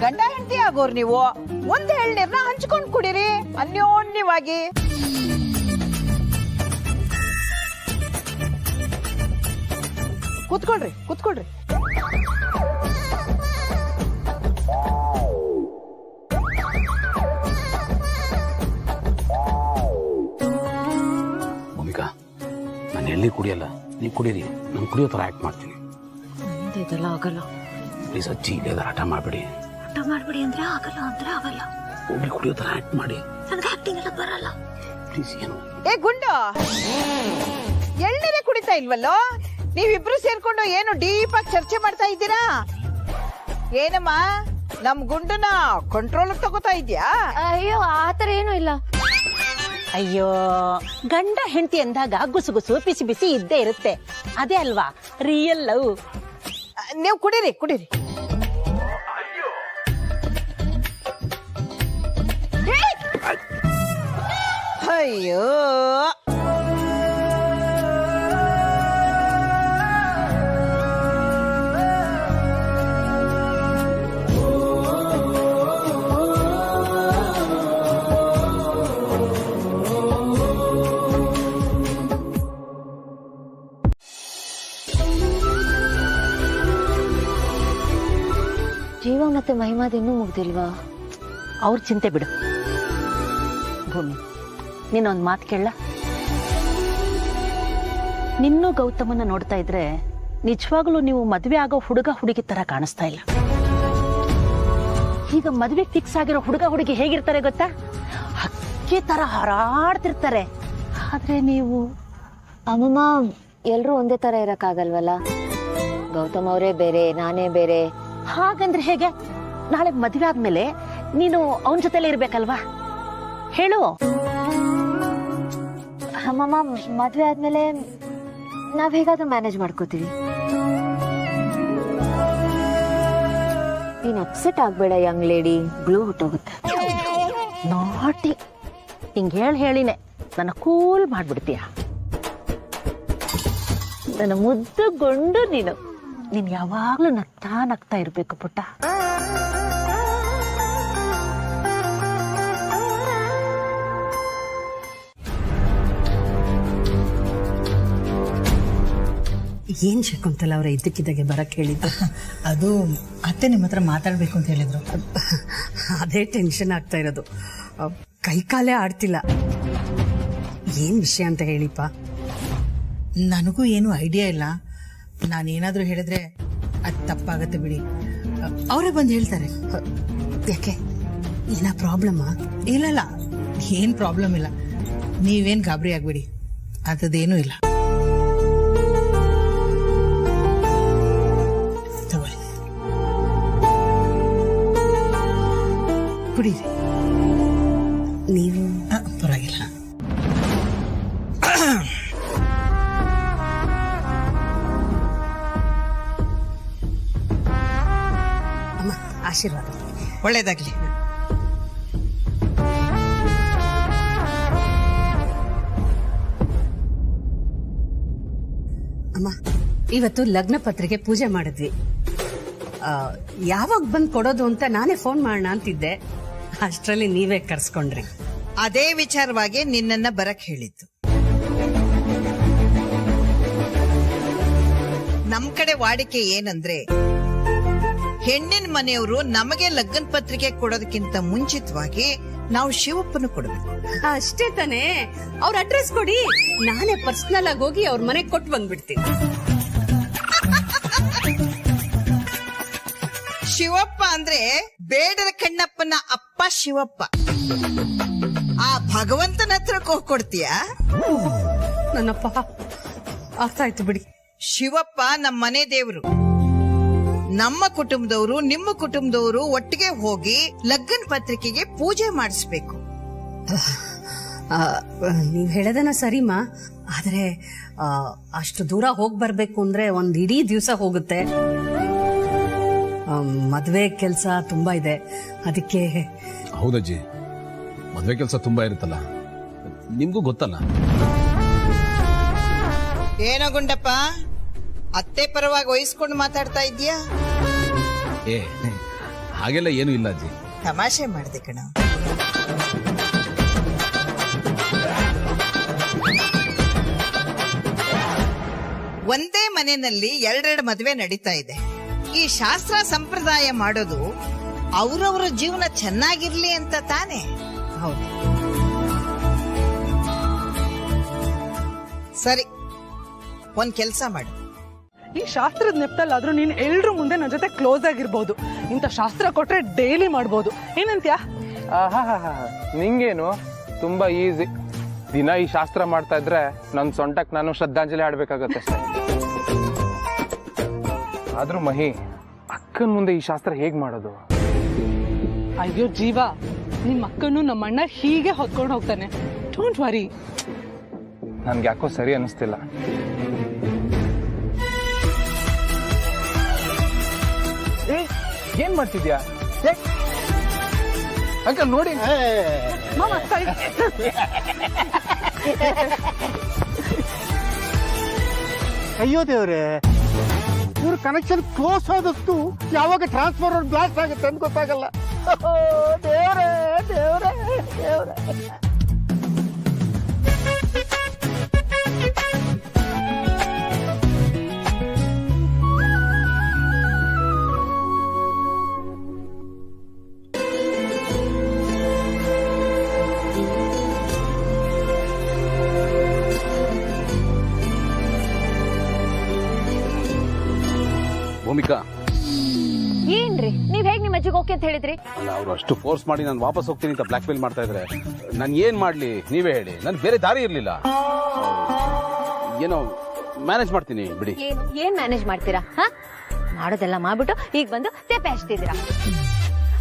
C: ಗಂಡ ಹೆಂಡತಿ ಆಗೋರ್ ನೀವು ಒಂದ್ ಎಳ್ನೀರ್ನ ಹಂಚ್ಕೊಂಡ್ ಕುಡೀರಿ ಅನ್ಯೋನ್ಯವಾಗಿ. ಕೂತ್ಕೊಳ್ರಿ ಕೂತ್ಕೊಳ್ರಿ.
D: ಭೂಮಿಕಾ, ನಾನು ಎಲ್ಲಿ ಕುಡಿಯಲ್ಲ, ನೀವು ಕುಡೀರಿ. ನಾನು ಕುಡಿಯೋ ಥರ ಆ್ಯಕ್ಟ್ ಮಾಡ್ತೀನಿ.
H: ಇದೆಲ್ಲ ಆಗಲ್ಲ.
D: ಪ್ಲೀಸ್ ಅಜ್ಜಿ, ಇಲ್ಲೇ ಆಟ ಮಾಡಬೇಡಿ.
H: ಊಟ ಮಾಡ್ಬಿಡಿ ಅಂದ್ರೆ ಆಗಲ್ಲ ಅಂದ್ರೆ ಆಗಲ್ಲ.
D: ಹೋಗಿ ಕುಡಿಯೋ ಥರ ಆ್ಯಕ್ಟ್ ಮಾಡಿ.
H: ನನಗೆ ಆಕ್ಟಿಂಗ್ ಎಲ್ಲ ಬರಲ್ಲ.
D: ಪ್ಲೀಸ್. ಏನು
C: ಏ ಗುಂಡು, ಎಳ್ನೀರೇ ಕುಡಿತಾ ಇಲ್ವಲ್ಲೋ? ನೀವಿಬ್ರು ಸೇರ್ಕೊಂಡು ಏನು ಡೀಪ್ ಆಗಿ ಚರ್ಚೆ ಮಾಡ್ತಾ ಇದ್ದೀರಾ? ಏನಮ್ಮ, ನಮ್ ಗುಂಡನ ಕಂಟ್ರೋಲ್ ತಗೋತಾ ಇದ್ಯಾ?
H: ಅಯ್ಯೋ ಆತರ ಏನು ಇಲ್ಲ.
G: ಅಯ್ಯೋ, ಗಂಡ ಹೆಂಡತಿ ಅಂದಾಗ ಗುಸುಗುಸು ಬಿಸಿ ಬಿಸಿ ಇದ್ದೇ ಇರುತ್ತೆ. ಅದೇ ಅಲ್ವಾ ರಿಯಲ್ ಲವ್.
C: ನೀವು ಕುಡೀರಿ ಕುಡೀರಿ. ಅಯ್ಯೋ,
H: ಜೀವ ಮತ್ತೆ ಮಹಿಮಾದ ಇನ್ನೂ ಮುಗ್ದಿಲ್ವಾ?
G: ಅವ್ರ ಚಿಂತೆ ಬಿಡು. ಭೂಮಿ, ನೀನೊಂದ್ ಮಾತು ಕೇಳ. ನಿನ್ನೂ ಗೌತಮನ ನೋಡ್ತಾ ಇದ್ರೆ ನಿಜವಾಗ್ಲೂ ನೀವು ಮದ್ವೆ ಆಗೋ ಹುಡುಗ ಹುಡುಗಿ ತರ ಕಾಣಿಸ್ತಾ ಇಲ್ಲ. ಈಗ ಮದ್ವೆ ಫಿಕ್ಸ್ ಆಗಿರೋ ಹುಡುಗ ಹುಡುಗಿ ಹೇಗಿರ್ತಾರೆ ಗೊತ್ತಾ? ಹಕ್ಕಿ ತರ ಹಾರಾಡ್ತಿರ್ತಾರೆ. ಆದ್ರೆ ನೀವು
H: ಅಮ್ಮಮ್ಮ, ಎಲ್ರೂ ಒಂದೇ ತರ ಇರಕ್ಕಾಗಲ್ವಲ್ಲ. ಗೌತಮ್ ಅವರೇ ಬೇರೆ, ನಾನೇ ಬೇರೆ.
G: ಹಾಗಂದ್ರೆ ಹೇಗೆ? ನಾಳೆ ಮದ್ವೆ ಆದ್ಮೇಲೆ ನೀನು ಅವನ ಜೊತೆಲೇ ಇರ್ಬೇಕಲ್ವಾ? ಹೇಳು.
H: ಅಮ್ಮಮ್ಮ, ಮದ್ವೆ ಆದ್ಮೇಲೆ ನಾವ್ ಹೇಗಾದ್ರೂ ಮ್ಯಾನೇಜ್ ಮಾಡ್ಕೋತೀವಿ. ನೀನ್ ಅಪ್ಸೆಟ್ ಆಗ್ಬೇಡ ಯಂಗ್ ಲೇಡಿ, ಗ್ಲೂ ಹೊಟ್ಟೋಗುತ್ತೆ.
G: ನಾಟಿ, ಹಿಂಗ್ ಹೇಳಿನೇ ನನ್ನ ಕೂಲ್ ಮಾಡ್ಬಿಡ್ತೀಯ. ನನ್ನ ಮುದ್ದುಗೊಂಡು ನೀನು ಯಾವಾಗ್ಲೂ ನಗ್ತಾ ನಗ್ತಾ ಇರ್ಬೇಕು ಪುಟ್ಟ.
F: ಏನ್ ಶಕುಂತಲ ಅವರ ಇದ್ದಕ್ಕಿದ್ದಾಗೆ ಬರಕ್ ಹೇಳಿದ್ದು?
R: ಅದು ಅತ್ತೆ ನಿಮ್ಮ ಹತ್ರ ಮಾತಾಡ್ಬೇಕು ಅಂತ ಹೇಳಿದ್ರು.
F: ಅದೇ ಟೆನ್ಷನ್ ಆಗ್ತಾ ಇರೋದು. ಕೈ ಕಾಲೇ ಆಡ್ತಿಲ್ಲ. ಏನ್ ವಿಷಯ ಅಂತ ಹೇಳಿಪ್ಪ.
R: ನನಗೂ ಏನು ಐಡಿಯಾ ಇಲ್ಲ. ನಾನೇನಾದ್ರೂ ಹೇಳಿದ್ರೆ ಅದು ತಪ್ಪಾಗತ್ತೆ ಬಿಡಿ. ಅವರೇ ಬಂದು ಹೇಳ್ತಾರೆ.
F: ಯಾಕೆ, ಏನ ಪ್ರಾಬ್ಲಮ್ಮಾ?
R: ಇಲ್ಲ, ಏನ್ ಪ್ರಾಬ್ಲಮ್ ಇಲ್ಲ. ನೀವೇನ್ ಗಾಬರಿ ಆಗ್ಬೇಡಿ, ಅಂಥದ್ದೇನೂ ಇಲ್ಲ. ತಗೊಳ್ಳಿ, ಕುಡೀರಿ.
F: ನೀವು
R: ಪರವಾಗಿಲ್ಲ.
F: ಅಮ್ಮ, ಆಶೀರ್ವಾದ.
R: ಒಳ್ಳೇದಾಗ್ಲಿ.
F: ಅಮ್ಮ, ಇವತ್ತು ಲಗ್ನ ಪತ್ರಿಕೆ ಪೂಜೆ ಮಾಡಿದ್ವಿ. ಯಾವಾಗ ಬಂದ್ ಕೊಡೋದು ಅಂತ ನಾನೇ ಫೋನ್ ಮಾಡೋಣ ಅಂತಿದ್ದೆ. ಅಷ್ಟರಲ್ಲಿ ನೀವೇ ಕರ್ಸ್ಕೊಂಡ್ರಿ.
C: ಅದೇ ವಿಚಾರವಾಗಿ ನಿನ್ನನ್ನ ಬರಕ್ ಹೇಳಿದ್ದು. ನಮ್ ಕಡೆ ವಾಡಿಕೆ ಏನಂದ್ರೆ, ಹೆಣ್ಣಿನ ಮನೆಯವರು ನಮಗೆ ಲಗ್ನ ಪತ್ರಿಕೆ ಕೊಡೋದಕ್ಕಿಂತ ಮುಂಚಿತವಾಗಿ ನಾವು ಶಿವಪ್ಪನ ಕೊಡಬೇಕು.
F: ಅಷ್ಟೇ ತಾನೇ. ಅವ್ರ ಅಡ್ರೆಸ್ ಕೊಡಿ, ನಾನೇ ಪರ್ಸನಲ್ ಆಗಿ ಹೋಗಿ ಅವ್ರ ಮನೆಗೆ ಕೊಟ್ಟು ಬಂದ್ಬಿಡ್ತೀನಿ.
C: ಶಿವಪ್ಪ ಅಂದ್ರೆ ಬೇಡರ ಕಣ್ಣಪ್ಪನ ಅಪ್ಪ ಶಿವಪ್ಪ. ಆ ಭಗವಂತನ ಹತ್ರ ಕೊಡ್ತೀಯ?
F: ನನ್ನಪ್ಪ, ಅರ್ಥ ಆಯ್ತು ಬಿಡಿ.
C: ಶಿವಪ್ಪ ನಮ್ಮ ಮನೆ ದೇವರು. ನಮ್ಮ ಕುಟುಂಬದವರು ನಿಮ್ಮ ಕುಟುಂಬದವರು ಒಟ್ಟಿಗೆ ಹೋಗಿ ಲಗ್ನ ಪತ್ರಿಕೆಗೆ ಪೂಜೆ ಮಾಡಿಸ್ಬೇಕು.
F: ನೀವ್ ಹೇಳೋದನ್ನ ಸರಿಮಾ, ಆದ್ರೆ ಅಷ್ಟು ದೂರ ಹೋಗ್ ಬರ್ಬೇಕು ಅಂದ್ರೆ ಒಂದ್ ಇಡೀ ದಿವಸ ಹೋಗುತ್ತೆ. ಮದ್ವೆ ಕೆಲ್ಸ ತುಂಬಾ ಇದೆ, ಅದಕ್ಕೆ.
D: ಹೌದಜ್ಜಿ, ಮದ್ವೆ ಕೆಲಸ ತುಂಬಾ ಇರುತ್ತಲ್ಲ, ನಿಮ್ಗೂ ಗೊತ್ತಲ್ಲ.
C: ಏನೋ ಗುಂಡಪ್ಪ, ಅತ್ತೆ ಪರವಾಗಿ ವಹಿಸ್ಕೊಂಡು ಮಾತಾಡ್ತಾ ಇದ್ಯಾ?
D: ಏ, ಹಾಗೆಲ್ಲ ಏನೂ ಇಲ್ಲ ಅಜ್ಜಿ.
C: ತಮಾಷೆ ಮಾಡಿದೆ ಕಣ. ಒಂದೇ ಮನೆಯಲ್ಲಿ ಎರಡೆರಡು ಮದುವೆ ನಡೀತಾ ಇದೆ. ಈ ಶಾಸ್ತ್ರ ಸಂಪ್ರದಾಯ ಮಾಡೋದು ಅವರವರ ಜೀವನ ಚೆನ್ನಾಗಿರ್ಲಿ ಅಂತ ತಾನೇ. ಹೌದು, ಸರಿ, ಒಂದ್ ಕೆಲ್ಸ ಮಾಡು.
M: ಈ ಶಾಸ್ತ್ರದ ನೆಪದಲ್ಲಾದ್ರೂ ನೀನ್ ಎಲ್ರ ಮುಂದೆ ನನ್ನ ಜೊತೆ ಕ್ಲೋಸ್ ಆಗಿರ್ಬೋದು. ಇಂಥ ಶಾಸ್ತ್ರ ಕೊಟ್ರೆ ಡೈಲಿ ಮಾಡ್ಬೋದು. ಏನಂತ್ಯಾ?
N: ನಿಂಗೇನು ತುಂಬಾ ಈಸಿ. ದಿನ ಈ ಶಾಸ್ತ್ರ ಮಾಡ್ತಾ ಇದ್ರೆ ನನ್ನ ಸೊಂಟಕ್ಕೆ ನಾನು ಶ್ರದ್ಧಾಂಜಲಿ ಆಡ್ಬೇಕಾಗತ್ತೆ ಅಷ್ಟೇ. ಆದ್ರೂ ಮಹಿ, ಅಕ್ಕನ ಮುಂದೆ ಈ ಶಾಸ್ತ್ರ ಹೇಗ್ ಮಾಡೋದು?
M: ಅಯ್ಯೋ ಜೀವ, ನಿಮ್ಮ ಅಕ್ಕನು ನಮ್ಮಣ್ಣ ಹೀಗೆ ಹೊತ್ಕೊಂಡು ಹೋಗ್ತಾನೆ. Don't worry.
N: ನನ್ಗೆ ಯಾಕೋ ಸರಿ ಅನಿಸ್ತಿಲ್ಲ. ಏನ್ ಮಾಡ್ತಿದ್ಯಾ ಅಂಕಲ್? ನೋಡಿ
J: ಅಯ್ಯೋ ದೇವ್ರೆ, ಇವ್ರ ಕನೆಕ್ಷನ್ ಕ್ಲೋಸ್ ಆದಷ್ಟು ಯಾವಾಗ ಟ್ರಾನ್ಸ್ಫಾರ್ಮರ್ ಬ್ಲಾಸ್ಟ್ ಆಗುತ್ತೆ ಅಂತ ಗೊತ್ತಾಗಲ್ಲ. ದೇವ್ರೆ ದೇವ್ರೆ ದೇವ್ರೆ.
D: ಭೂಮಿಕಾ,
H: ಏನ್ರಿ ನೀವ್ ಹೇಗ್ ನಿಮ್ ಅಜ್ಜಿಗೆ ಓಕೆ ಅಂತ ಹೇಳಿದ್ರಿ?
D: ಅಲ್ಲ, ಅವ್ರು ಅಷ್ಟು ಫೋರ್ಸ್ ಮಾಡಿ ನಾನು ವಾಪಸ್ ಹೋಗ್ತೀನಿ ಅಂತ ಬ್ಲಾಕ್ ಮೇಲ್ ಮಾಡ್ತಾ ಇದ್ರೆ ನಾನು ಏನ್ ಮಾಡ್ಲಿ ನೀವೇ ಹೇಳಿ. ನನ್ ಬೇರೆ ದಾರಿ ಇರ್ಲಿಲ್ಲ. ಏನೋ ಮ್ಯಾನೇಜ್ ಮಾಡ್ತೀನಿ ಬಿಡಿ.
H: ಏನ್ ಮ್ಯಾನೇಜ್ ಮಾಡ್ತೀರಾ? ಮಾಡೋದೆಲ್ಲ ಮಾಡ್ಬಿಟ್ಟು ಈಗ ಬಂದು ತೇಪೆ ಹಚ್ತಿದ್ದೀರಾ.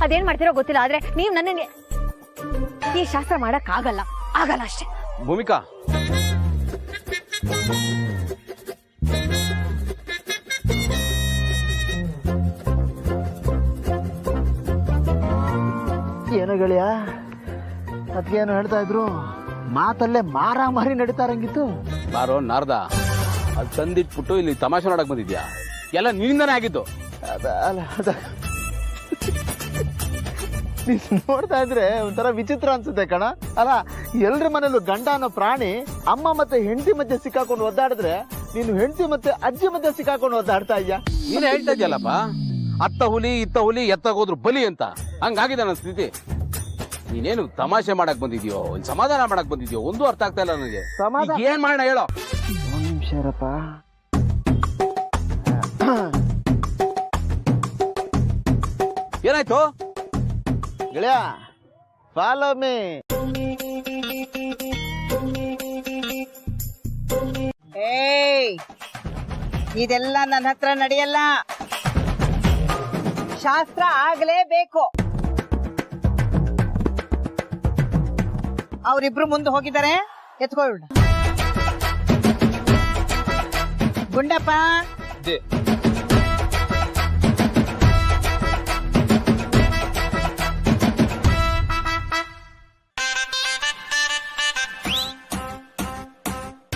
H: ಅದೇನ್ ಮಾಡ್ತೀರೋ ಗೊತ್ತಿಲ್ಲ, ಆದ್ರೆ ನೀವ್ ನನ್ನ ಈ ಶಾಸ್ತ್ರ ಮಾಡಕ್ ಆಗಲ್ಲ ಅಷ್ಟೇ.
D: ಭೂಮಿಕಾ,
E: ಏನೋ ಗೆಳೆಯ, ಅದಕ್ಕೇನು ಹೇಳ್ತಾ ಇದ್ರು, ಮಾತಲ್ಲೇ ಮಾರಾಮಾರಿ ನಡೀತಾ ಇರಂಗಿತ್ತು.
D: ಬಾರೋ ನಾರ್ದ, ಅದು ತಂದಿಟ್ಬಿಟ್ಟು ಇಲ್ಲಿ ತಮಾಷೆ ನೋಡಕ್ ಬಂದಿದ್ಯಾ? ಎಲ್ಲ ನಿನ್ನಿಂದನೇ ಆಗಿದ್ದು.
E: ನೋಡ್ತಾ ಇದ್ರೆ ಒಂಥರ ವಿಚಿತ್ರ ಅನ್ಸುತ್ತೆ ಕಣ. ಅಲ್ಲ, ಎಲ್ರ ಮನೇಲೂ ಗಂಡ ಅನ್ನೋ ಪ್ರಾಣಿ ಅಮ್ಮ ಮತ್ತೆ ಹೆಂಡತಿ ಮಧ್ಯೆ ಸಿಕ್ಕಾಕೊಂಡು ಒದ್ದಾಡಿದ್ರೆ, ನೀನು ಹೆಂಡತಿ ಮತ್ತೆ ಅಜ್ಜಿ ಮಧ್ಯೆ ಸಿಕ್ಕಾಕೊಂಡು ಒದ್ದಾಡ್ತಾ ಇದ್ಯಾ?
D: ನೀನ್ ಹೇಳ್ತಾ ಇದ್ಯಲ್ಲಪ್ಪ, ಅತ್ತ ಹುಲಿ ಇತ್ತ ಹುಲಿ ಎತ್ತಾಗೋದ್ರು ಬಲಿ ಅಂತ. ಹಂಗಾಗಿದೆ ನನ್ನ ಸ್ಥಿತಿ. ನೀನೇನು ತಮಾಷೆ ಮಾಡಕ್ ಬಂದಿದ್ಯೋ, ಸಮಾಧಾನ ಮಾಡಕ್ ಬಂದಿದ್ಯೋ, ಒಂದು ಅರ್ಥ ಆಗ್ತಾ ಇಲ್ಲ ನನಗೆ. ಏನ್ ಮಾಡೋಣ ಹೇಳೋ?
E: ಒಂದ್ ನಿಮಿಷ ಇರಪ್ಪ.
D: ಏನಾಯ್ತು
E: ಗೆಳೆಯ? Follow me.
C: ಏಯ್, ಇದೆಲ್ಲ ನನ್ನ ಹತ್ರ ನಡೆಯಲ್ಲ. ಶಾಸ್ತ್ರ ಆಗ್ಲೇಬೇಕು. ಅವರಿಬ್ರು ಮುಂದೆ ಹೋಗಿದ್ದಾರೆ, ಎತ್ಕೊಳ್ಳ. ಗುಂಡಪ್ಪ,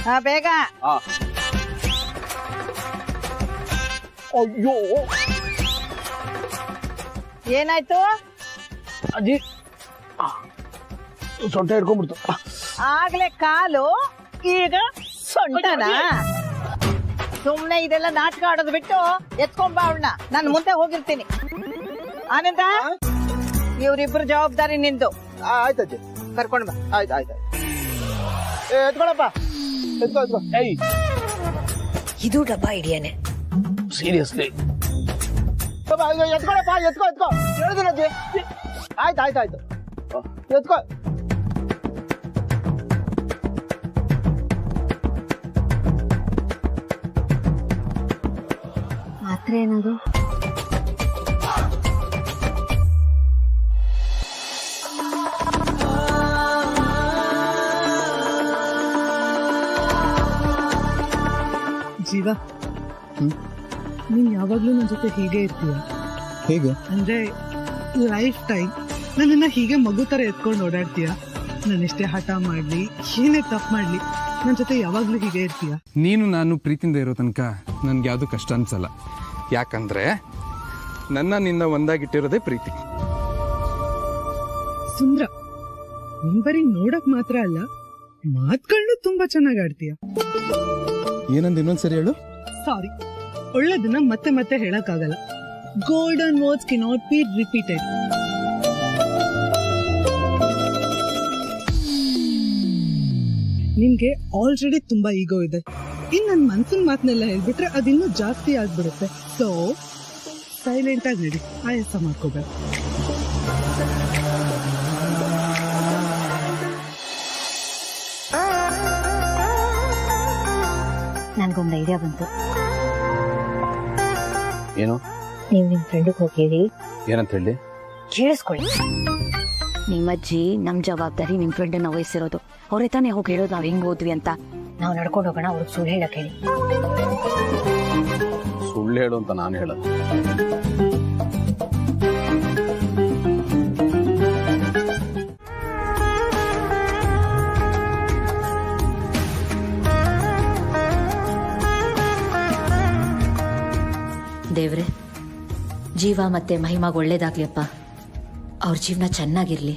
C: ಹಾ ಬೇಗ.
J: ಅಯ್ಯೋ,
C: ಏನಾಯ್ತು?
J: ಅಜ್ಜಿ ಸೊಂಟ ಹಿಡ್ಕೊಂಡ್ಬಿಡ್ತು.
C: ಆಗ್ಲೇ ಕಾಲು, ಈಗ ಸೊಂಟನ. ಸುಮ್ನೆ ಇದೆಲ್ಲ ನಾಟಕ ಆಡೋದು ಬಿಟ್ಟು ಎತ್ಕೊಂಬ ಅವಳನ್ನ. ನಾನು ಮುಂದೆ ಹೋಗಿರ್ತೀನಿ. ಆನಂದ, ಇವ್ರಿಬ್ರು ಜವಾಬ್ದಾರಿ ನಿಂದು.
E: ಆಯ್ತಜ್ಜಿ,
C: ಕರ್ಕೊಂಡ್ ಬಾ.
E: ಆಯ್ತು. ಎತ್ಕೊಳಪ್ಪ, ಎತ್ಕೊ.
H: ಇದು ಡಬ್ಬ ಹಿಡಿಯನೆ.
J: ಸೀರಿಯಸ್ಲಿ
E: ಎತ್ಕೊ. ಹೇಳಿದಿನಜ್ಜಿ. ಆಯ್ತು. ಎತ್ಕೊ.
H: ಮಾತ್ರೆ ಏನದು?
M: ಜೀವ, ನೀನ್ ಯಾವಾಗ್ಲೂ ನನ್ನ ಜೊತೆ ಹೀಗೆ ಇರ್ತೀಯ.
E: ಹೇಗೆ
M: ಅಂದ್ರೆ ಲೈಫ್ ಟೈಮ್ ನನ್ನನ್ನ ಹೀಗೆ ಮಗು ತರ ಎತ್ಕೊಂಡು ಓಡಾಡ್ತೀಯ. ನಾನೆಷ್ಟೇ ಹಠ ಮಾಡ್ಲಿ, ಏನೇ ತಪ್ಪು ಮಾಡ್ಲಿ, ನನ್ನ ಜೊತೆ ಯಾವಾಗ್ಲೂ ಹೀಗೆ ಇರ್ತೀಯ.
N: ನೀನು ನಾನು ಪ್ರೀತಿಯಿಂದ ಇರೋ ತನಕ ನನ್ಗೆ ಯಾವುದು ಕಷ್ಟ ಅನ್ಸಲ್ಲ. ಯಾಕಂದ್ರೆ ನನ್ನ ನಿನ್ನ ಒಂದಾಗಿಟ್ಟಿರೋದೇ ಪ್ರೀತಿ.
M: ಸುಂದ್ರ, ನೀನ್ ಬರೀ ನೋಡಕ್ ಮಾತ್ರ ಅಲ್ಲ, ಮಾತ್ಗಳನ್ನೂ ತುಂಬಾ ಚೆನ್ನಾಗಿ ಆಡ್ತೀಯ.
E: ಏನಂದ್ ಇನ್ನೊಂದ್ಸರಿ ಹೇಳು.
M: ಸಾರಿ, ಒಳ್ಳೆದನ್ನ ಮತ್ತೆ ಮತ್ತೆ ಹೇಳಕ್ಕಾಗಲ್ಲ. Golden words cannot be repeated. ನಿಮ್ಗೆ ಆಲ್ರೆಡಿ ತುಂಬಾ ಈಗೋ ಇದೆ. ಇನ್ ನನ್ ಮನ್ಸಿನ ಮಾತನ್ನೆಲ್ಲ ಹೇಳ್ಬಿಟ್ರೆ ಅದಿನ್ನೂ ಜಾಸ್ತಿ ಆಗ್ಬಿಡುತ್ತೆ. ಸೊ ಸೈಲೆಂಟ್ ಆಗಿ ನಡಿ, ಆಯಾಸ ಮಾಡ್ಕೋಬೇಕು.
H: ನನ್ಗೊಂದು ಐಡಿಯಾ ಬಂತು.
D: ಏನು?
H: ನೀವು ನಿಮ್ ಫ್ರೆಂಡಿಗೆ ಹೋಗಿ ಹೇಳಿ.
D: ಏನಂತ ಹೇಳಿ?
H: ಕೇಳಿಸ್ಕೊಳ್ಳಿ. ನಿಮ್ಮಜ್ಜಿ ನಮ್ ಜವಾಬ್ದಾರಿ ನಿಮ್ ಫ್ರೆಂಡನ್ನ ವಹಿಸಿರೋದು. ಅವ್ರೇ ತಾನೇ ಹೋಗಿ ಹೇಳೋದು ನಾವ್ ಹೆಂಗ್ ಹೋದ್ವಿ ಅಂತ. ನಾವು ನಡ್ಕೊಂಡು ಹೋಗೋಣ, ಅವ್ರಿಗೆ ಸುಳ್ಳು ಹೇಳಕ್ ಹೇಳಿ.
D: ಸುಳ್ಳು ಹೇಳು ಅಂತ ನಾನು ಹೇಳೋದು.
H: ದೇವ್ರೆ, ಜೀವ ಮತ್ತೆ ಮಹಿಮಾಗ್ ಒಳ್ಳೇದಾಗ್ಲಿಯಪ್ಪ. ಅವ್ರ ಜೀವನ ಚೆನ್ನಾಗಿರ್ಲಿ.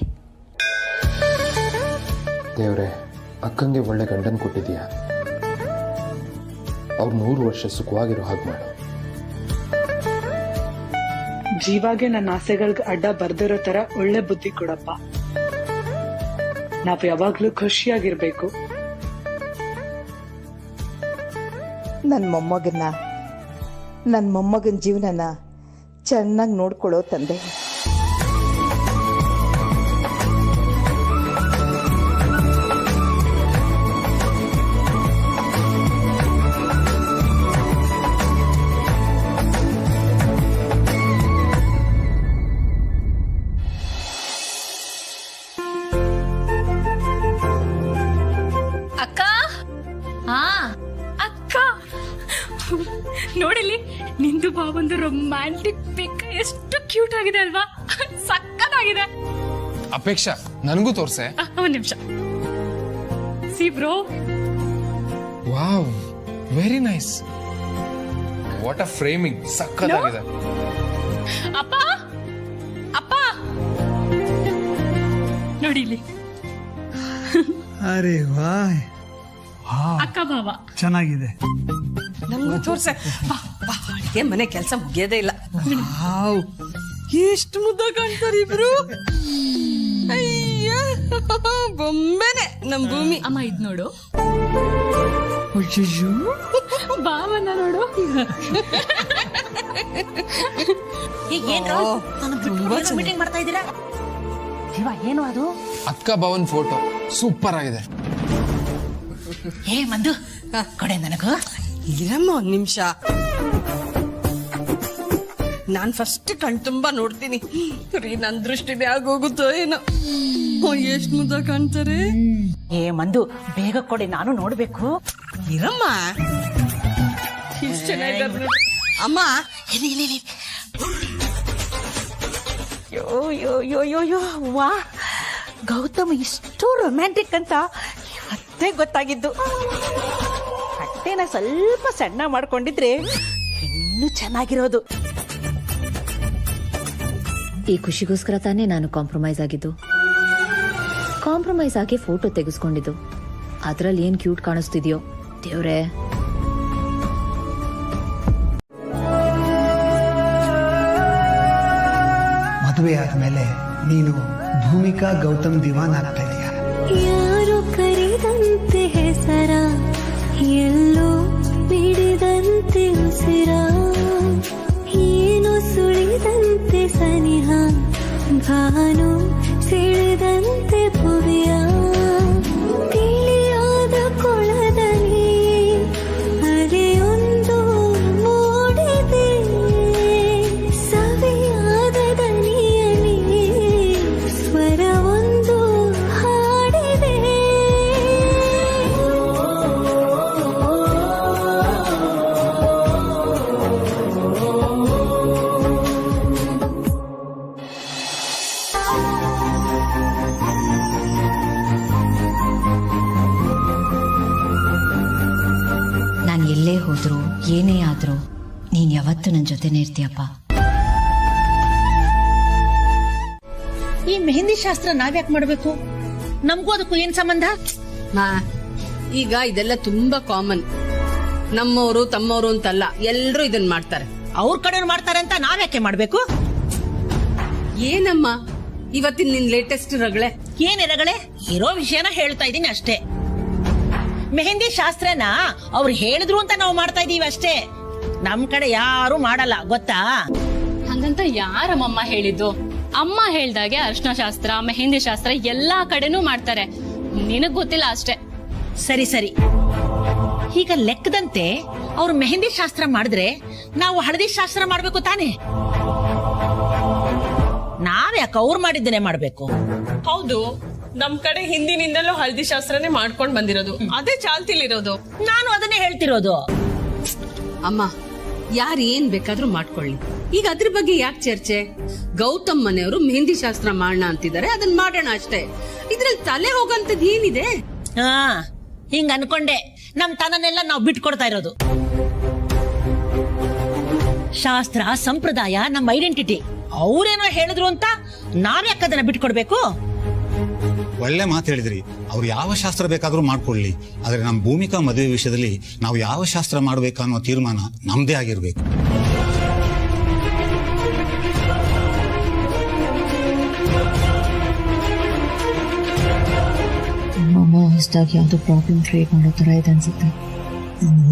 N: ದೇವ್ರೆ, ಅಕ್ಕಂಗೆ ಒಳ್ಳೆ ಗಂಡನ್ ಕೊಟ್ಟಿದೀಯ. ಅವ್ರು 100 ವರ್ಷ ಸುಖವಾಗಿರೋ ಹಾಗೆ ಮಾಡು.
M: ಜೀವಾಗೆ ನನ್ನ ಆಸೆಗಳಿಗೆ ಅಡ್ಡ ಬರ್ದಿರೋ ತರ ಒಳ್ಳೆ ಬುದ್ಧಿ ಕೊಡಪ್ಪ. ನಾವ್ ಯಾವಾಗ್ಲೂ ಖುಷಿಯಾಗಿರ್ಬೇಕು.
C: ನನ್ನ ಮೊಮ್ಮಗನ ಜೀವನನ ಚೆನ್ನಾಗಿ ನೋಡ್ಕೊಳ್ಳೋ ತಂದೆ.
A: ಅಕ್ಕ, ಅಕ್ಕ ನೋಡಿಲಿ, ನಿಂದು ಬಾಬಂದು ರೊಮ್ಯಾಂಟಿಕ್ ಪಿಕ್ ಎಷ್ಟು ಕ್ಯೂಟ್ ಆಗಿದೆ ಅಲ್ವಾ? ಸಕ್ಕತ್ತಾಗಿದೆ.
N: ಅಪೇಕ್ಷಾ, ನನಗೂ ತೋರ್ಸೆ.
A: ಒಂದ್ ನಿಮಿಷ. C bro.
N: Wow, very nice. What a framing, ಸಕ್ಕತ್ತಾಗಿದೆ.
A: ಅಪ್ಪ, ಅಪ್ಪ ನೋಡಿಲಿ.
S: ಅರೆ ವಾ,
A: ಅಕ್ಕ ಬಾವ
S: ಚೆನ್ನಾಗಿದೆ.
F: ನಮ್ಗೂ ತೋರ್ಸೆ. ಅಡಿಗೆ ಮನೆ ಕೆಲಸ ಮುಗಿಯೋದೇ ಇಲ್ಲ. ಎಷ್ಟು ಮುದ್ದ ಕಾಣ್ತಾರೆ ಇಬ್ರು. ಅಯ್ಯ, ಬೊಂಬೆನೆ ನಮ್ ಭೂಮಿ.
A: ಅಮ್ಮ ಇದ್ ನೋಡು. ಬಾವನ್ನ ನೋಡು.
F: ಮೀಟಿಂಗ್ ಮಾಡ್ತಾ ಇದ್ದೀರಾ? ಜೀವ, ಏನು ಅದು?
N: ಅಕ್ಕ ಭವನ್ ಫೋಟೋ ಸೂಪರ್ ಆಗಿದೆ.
F: ಏ ಮಂದು, ಕೊಡೆ ನನಗೂ. ಇರಮ್ಮ ಒಂದ್ ನಿಮಿಷ, ನಾನ್ ಫಸ್ಟ್ ಕಣ್ ತುಂಬಾ ನೋಡ್ತೀನಿ. ರೀ, ನನ್ ದೃಷ್ಟಿನೇ ಆಗೋಗುತ್ತೋ ಏನೋ. ಎಷ್ಟ್ ಮುದ್ದ ಕಾಣ್ತಾರೆ.
G: ಏ ಮಂದು, ಬೇಗ ಕೊಡಿ, ನಾನು ನೋಡ್ಬೇಕು.
F: ಇರಮ್ಮ, ಇಷ್ಟ ಚೆನ್ನಾಗಿ ಅಮ್ಮ.
G: ಯೋ ವಾ, ಗೌತಮ್ ಇಷ್ಟು ರೊಮ್ಯಾಂಟಿಕ್ ಅಂತ ಇವತ್ತೇ ಗೊತ್ತಾಗಿದ್ದು. ಹೊಟ್ಟೆನ ಸ್ವಲ್ಪ ಸಣ್ಣ ಮಾಡ್ಕೊಂಡಿದ್ರೆ ಇನ್ನೂ ಚೆನ್ನಾಗಿರೋದು.
H: ಈ ಖುಷಿಗೋಸ್ಕರ ತಾನೇ ನಾನು ಕಾಂಪ್ರಮೈಸ್ ಆಗಿದ್ದು. ಕಾಂಪ್ರಮೈಸ್ ಆಗಿ ಫೋಟೋ ತೆಗೆಸ್ಕೊಂಡಿದ್ದು. ಅದ್ರಲ್ಲಿ ಏನ್ ಕ್ಯೂಟ್ ಕಾಣಿಸ್ತಿದ್ಯೋ ದೇವ್ರೆ.
S: ಮದುವೆ ಆದ್ಮೇಲೆ ನೀನು ಭೂಮಿಕಾ ಗೌತಮ್ ದಿವಾನ್ ಆಗ್ತಾ ಇದೀಯ.
O: ಯಾರು ಕರೆದಂತೆ ಹೆಸರ, ಎಲ್ಲೋ ಬಿಡಿದಂತೆ ಉಸಿರ, ಏನು ಸುಳಿದಂತೆ ಸನಿಹ, ಭಾನು ಸೆಳೆದಂತೆ ಭುವಿಯ, ತಿಳಿಯಾದ ಕೊಳದಲ್ಲಿ ಅಲೆಯೊಂದು ಮೂಡಿದೆ, ಸವಿಯಾದ ದನಿಯಲ್ಲಿ ಸ್ವರವೊಂದು ಹಾಡಿದೆ.
H: ನಾನು ಎಲ್ಲೇ ಹೋದ್ರು ಏನೇ ಆದ್ರೂ ನೀನ್ ಯಾವತ್ತೂ ನನ್ನ ಜೊತೆನೇ ಇರ್ತೀಯಪ್ಪ.
R: ಈ ಮೆಹಂದಿ ಶಾಸ್ತ್ರ ನಾವ್ಯಾಕೆ ಮಾಡ್ಬೇಕು? ನಮಗೂ ಅದಕ್ಕೂ ಏನ್ ಸಂಬಂಧ?
F: ಈಗ ಇದೆಲ್ಲ ತುಂಬಾ ಕಾಮನ್. ನಮ್ಮವರು ತಮ್ಮವರು ಅಂತಲ್ಲ, ಎಲ್ರು ಇದನ್ ಮಾಡ್ತಾರೆ.
R: ಅವ್ರ ಕಡೆ ಮಾಡ್ತಾರೆ ಅಂತ ನಾವ್ಯಾಕೆ ಮಾಡ್ಬೇಕು?
F: ಏನಮ್ಮ ಇವತ್ತಿನ ನಿನ್ ಲೇಟೆಸ್ಟ್ ರಗಳೆ?
R: ಏನ್ ರಗಳೆ? ಇರೋ ವಿಷಯನ ಹೇಳ್ತಾ ಇದೀನಿ ಅಷ್ಟೇ. ಮೆಹಂದಿ ಶಾಸ್ತ್ರನ ಅವ್ರು ಹೇಳಿದ್ರು ಅಂತ ನಾವು ಮಾಡ್ತಾ ಇದೀವಿ ಅಷ್ಟೇ. ನಮ್ ಕಡೆ ಯಾರು ಮಾಡಲ್ಲ, ಗೊತ್ತಾ?
A: ಹಂಗಂತ ಯಾರಮ್ಮ ಹೇಳಿದ್ದು? ಅಮ್ಮ ಹೇಳ್ದಾಗೆ ಅರ್ಶನ ಶಾಸ್ತ್ರ, ಮೆಹಂದಿ ಶಾಸ್ತ್ರ ಎಲ್ಲಾ ಕಡೆನೂ ಮಾಡ್ತಾರೆ. ನಿನಗ್ ಗೊತ್ತಿಲ್ಲ ಅಷ್ಟೇ.
R: ಸರಿ ಸರಿ, ಈಗ ಲೆಕ್ಕದಂತೆ ಅವ್ರು ಮೆಹಂದಿ ಶಾಸ್ತ್ರ ಮಾಡಿದ್ರೆ ನಾವು ಹಳದಿ ಶಾಸ್ತ್ರ ಮಾಡ್ಬೇಕು ತಾನೆ? ನಾವ್ಯಾಕೆ ಅವ್ರು ಮಾಡಿದ್ದೇನೆ ಮಾಡ್ಬೇಕು?
T: ಹೌದು, ನಮ್ ಕಡೆ ಹಿಂದಿನಿಂದಲೂ ಹಳದಿ ಶಾಸ್ತ್ರನೇ ಮಾಡ್ಕೊಂಡ್ ಬಂದಿರೋದು, ಅದೇ ಚಾಲ್ತಿಲಿರೋದು.
R: ನಾನು ಅದನ್ನೇ ಹೇಳ್ತಿರೋದು.
F: ಅಮ್ಮ, ಯಾರು ಏನ್ ಬೇಕಾದ್ರೂ ಮಾಡ್ಕೊಳ್ಳಿ, ಈಗ ಅದ್ರ ಬಗ್ಗೆ ಯಾಕೆ ಚರ್ಚೆ? ಗೌತಮ್ ಮನೆಯವರು ಮೆಹಂದಿ ಶಾಸ್ತ್ರ ಮಾಡೋಣ ಅಂತಿದ್ದಾರೆ, ಅದನ್ನ ಮಾಡೋಣ ಅಷ್ಟೇ. ಇದ್ರಲ್ಲಿ ತಲೆ ಹೋಗಂತದ್ ಏನಿದೆ?
R: ಹಿಂಗ ಅನ್ಕೊಂಡೆ ನಮ್ ತನನೆಲ್ಲ ನಾವು ಬಿಟ್ಕೊಡ್ತಾ ಇರೋದು. ಶಾಸ್ತ್ರ ಸಂಪ್ರದಾಯ ನಮ್ಮ ಐಡೆಂಟಿಟಿ. ಅವ್ರೇನೋ ಹೇಳಿದ್ರು ಅಂತ ನಾವ್ಯಾಕೆ ಅದನ್ನ ಬಿಟ್ಕೊಡ್ಬೇಕು?
U: ಒಳ್ಳೆ ಮಾತು ಹೇಳಿದ್ರಿ. ಅವ್ರು ಯಾವ ಶಾಸ್ತ್ರ ಬೇಕಾದ್ರೂ ಮಾಡ್ಕೊಳ್ಳಿ, ಆದ್ರೆ ನಮ್ಮ ಭೂಮಿಕಾ ಮದುವೆ ವಿಷಯದಲ್ಲಿ ನಾವು ಯಾವ ಶಾಸ್ತ್ರ ಮಾಡ್ಬೇಕು ಅನ್ನೋ ತೀರ್ಮಾನ ನಮ್ದೇ ಆಗಿರ್ಬೇಕು.
H: ಹೊಸದಾಗಿ ಯಾವ್ದು ಪ್ರಾಬ್ಲಮ್ ಕ್ರಿಯೇಟ್ ಮಾಡೋ ತರ ಇದೆ ಅನ್ಸುತ್ತೆ.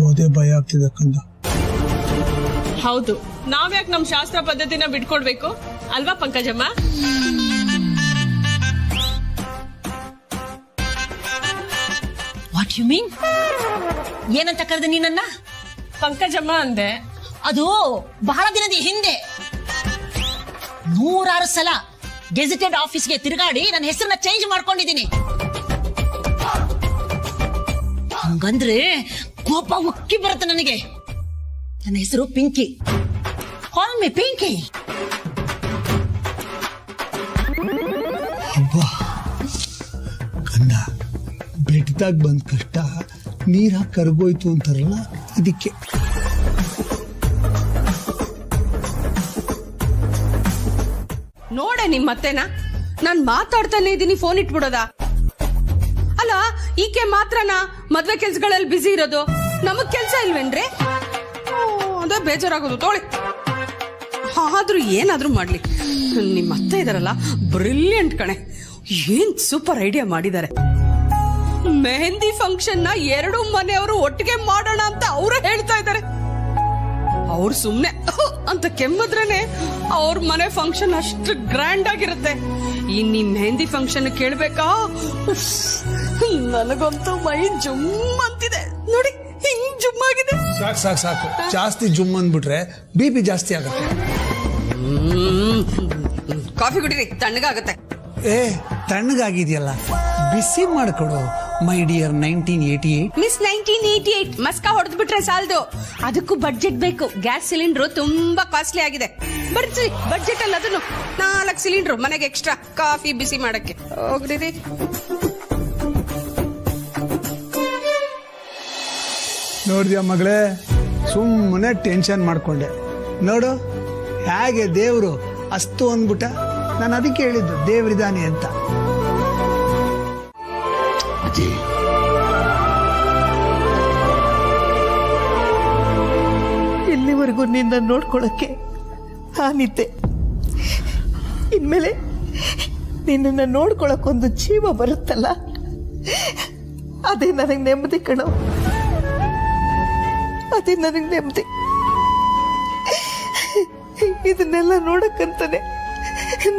S: ಓದೇ ಭಯ ಆಗ್ತಿದೆ ಕಂದ.
T: ಹೌದು, ನಾವ್ಯಾಕೆ ನಮ್ ಶಾಸ್ತ್ರ ಪದ್ಧತಿನ ಬಿಟ್ಕೊಡ್ಬೇಕು ಅಲ್ವಾ ಪಂಕಜಮ್ಮ?
R: What you mean? ಏನಂತ ಕರೆದ ನೀನನ್ನ?
T: ಪಂಕಜಮ್ಮ ಅಂದೆ.
R: ಅದು ಬಹಳ ದಿನದ ಹಿಂದೆ 100 ಸಲ ಗೆಜೆಟೆಡ್ ಆಫೀಸ್ಗೆ ತಿರುಗಾಡಿ ನನ್ನ ಹೆಸರನ್ನ ಚೇಂಜ್ ಮಾಡ್ಕೊಂಡಿದ್ದೀನಿ. ಹಂಗಂದ್ರೆ ಕೋಪ ಉಕ್ಕಿ ಬರುತ್ತೆ ನನಗೆ. ನನ್ನ ಹೆಸರು ಪಿಂಕಿ. ಕಾಲ್ ಮಿ ಪಿಂಕಿ.
S: ಕಂದ, ಬೆಟ್ಟದಾಗ ಬಂದ ಕಷ್ಟ ನೀರ ಕರ್ಗೋಯ್ತು ಅಂತಾರಲ್ಲ, ಇದಕ್ಕೆ.
F: ನೋಡೆ ನಿಮ್ ಮತ್ತೆನಾ? ನಾನ್ ಮಾತಾಡ್ತಾನೆ ಇದೀನಿ, ಫೋನ್ ಇಟ್ಬಿಡೋದಾ? ಅಲ್ಲ, ಈಕೆ ಮಾತ್ರನಾ ಮದ್ವೆ ಕೆಲ್ಸಗಳಲ್ಲಿ ಬಿಸಿ ಇರೋದು? ನಮಗ್ ಕೆಲ್ಸ ಇಲ್ವೇನ್ರಿ? ಅದೇ ಬೇಜಾರಾಗೋದು. ತೋಳಿ, ಆದ್ರೂ ಏನಾದ್ರೂ ಮಾಡ್ಲಿ, ನಿಮ್ ಅತ್ತೆ ಇದಾರಲ್ಲ, ಬ್ರಿಲಿಯಂಟ್ ಕಣೆ. ಏನ್ ಸೂಪರ್ ಐಡಿಯಾ ಮಾಡಿದ್ದಾರೆ. ಮೆಹಂದಿ ಫಂಕ್ಷನ್ ನ 2 ಮನೆಯವರು ಒಟ್ಟಿಗೆ ಮಾಡೋಣ ಅಂತ ಅವರೇ ಹೇಳ್ತಾ ಇದ್ದಾರೆ. ಅವ್ರು ಸುಮ್ನೆ ಅಂತ ಕೆಮ್ಮದ್ರೇನೆ ಅವ್ರ ಮನೆ ಫಂಕ್ಷನ್ ಅಷ್ಟು ಗ್ರ್ಯಾಂಡ್ ಆಗಿರುತ್ತೆ. ಇನ್ನು ಮೆಹಂದಿ ಫಂಕ್ಷನ್ ಕೇಳ್ಬೇಕಾ? ನನಗಂತೂ ಮೈ ಜುಮ್ ಅಂತಿದೆ. ನೋಡಿ, ಹಿಂಗ್ ಜುಮ್ ಆಗಿದೆ.
S: ಸಾಕು ಸಾಕು ಸಾಕು, ಜಾಸ್ತಿ ಜುಮ್ ಅಂದ್ಬಿಟ್ರೆ BP ಜಾಸ್ತಿ ಆಗುತ್ತೆ.
F: ಕಾಫಿ ಕುಡಿರಿ, ತಣ್ಣಗಾಗತ್ತೆ.
S: ತಣ್ಣಗಾಗಿದೆಯಲ್ಲ, ಬಿಸಿ ಮಾಡ್ಕೊಡು ಮೈ ಡಿಯರ್ 1988.
F: ಮಿಸ್ 1988 ಮಸ್ಕಾ ಹೊಡೆದ್ ಬಿಟ್ರೆ ಸಾಲದು, ಅದಕ್ಕೂ ಬಡ್ಜೆಟ್ ಬೇಕು. ಗ್ಯಾಸ್ ಸಿಲಿಂಡರ್ ತುಂಬಾ ಕಾಸ್ಟ್ಲಿ ಆಗಿದೆ. ಬರ್ತೀವಿ ಬಡ್ಜೆಟ್ ಅಲ್ಲ, ಅದನ್ನು 4 ಸಿಲಿಂಡರ್ ಮನೆಗೆ ಎಕ್ಸ್ಟ್ರಾ ಕಾಫಿ ಬಿಸಿ ಮಾಡಕ್ಕೆ. ಹೋಗ್ರಿ.
S: ನೋಡಿದ್ಯಾ ಮಗಳೇ, ಸುಮ್ಮನೆ ಟೆನ್ಷನ್ ಮಾಡ್ಕೊಂಡೆ. ನೋಡು ಹೇಗೆ ದೇವ್ರು ಅಸ್ತು ಅಂದ್ಬಿಟ್ಟ. ನಾನು ಅದಕ್ಕೆ ಹೇಳಿದ್ದು ದೇವ್ರಿದಾನೆ ಅಂತ.
G: ಇಲ್ಲಿವರೆಗೂ ನಿನ್ನ ನೋಡ್ಕೊಳಕ್ಕೆ ನಾನಿದ್ದೆ. ಇನ್ಮೇಲೆ ನಿನ್ನ ನೋಡ್ಕೊಳಕ್ಕೊಂದು ಜೀವ ಬರುತ್ತಲ್ಲ, ಅದೇ ನನಗೆ ನೆಮ್ಮದಿ ಕಣೋ. ಅದೇ ನನಗೆ ನೆಮ್ಮದಿ. ಇದನ್ನೆಲ್ಲ ನೋಡಕ್ಕಂತಾನೆ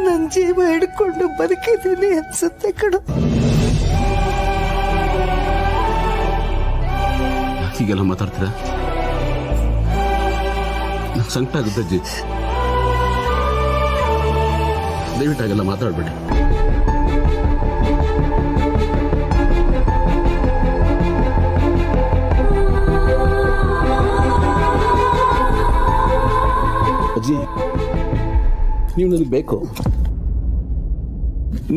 G: ನನ್ನ ಜೀವ ಹಿಡ್ಕೊಂಡು ಬದುಕಿದ್ದೀನಿ ಅನ್ಸುತ್ತೆ ಕಣೋ.
D: ಹೀಗೆಲ್ಲ ಮಾತಾಡ್ತೀರ? ಸಂಕಟ ಆಗುತ್ತೆ ಅಜ್ಜಿ, ದಯವಿಟ್ಟಾಗೆಲ್ಲ ಮಾತಾಡ್ಬೇಡಿ. ಅಜ್ಜಿ, ನೀವು ನನಗೆ ಬೇಕು.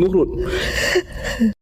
D: 100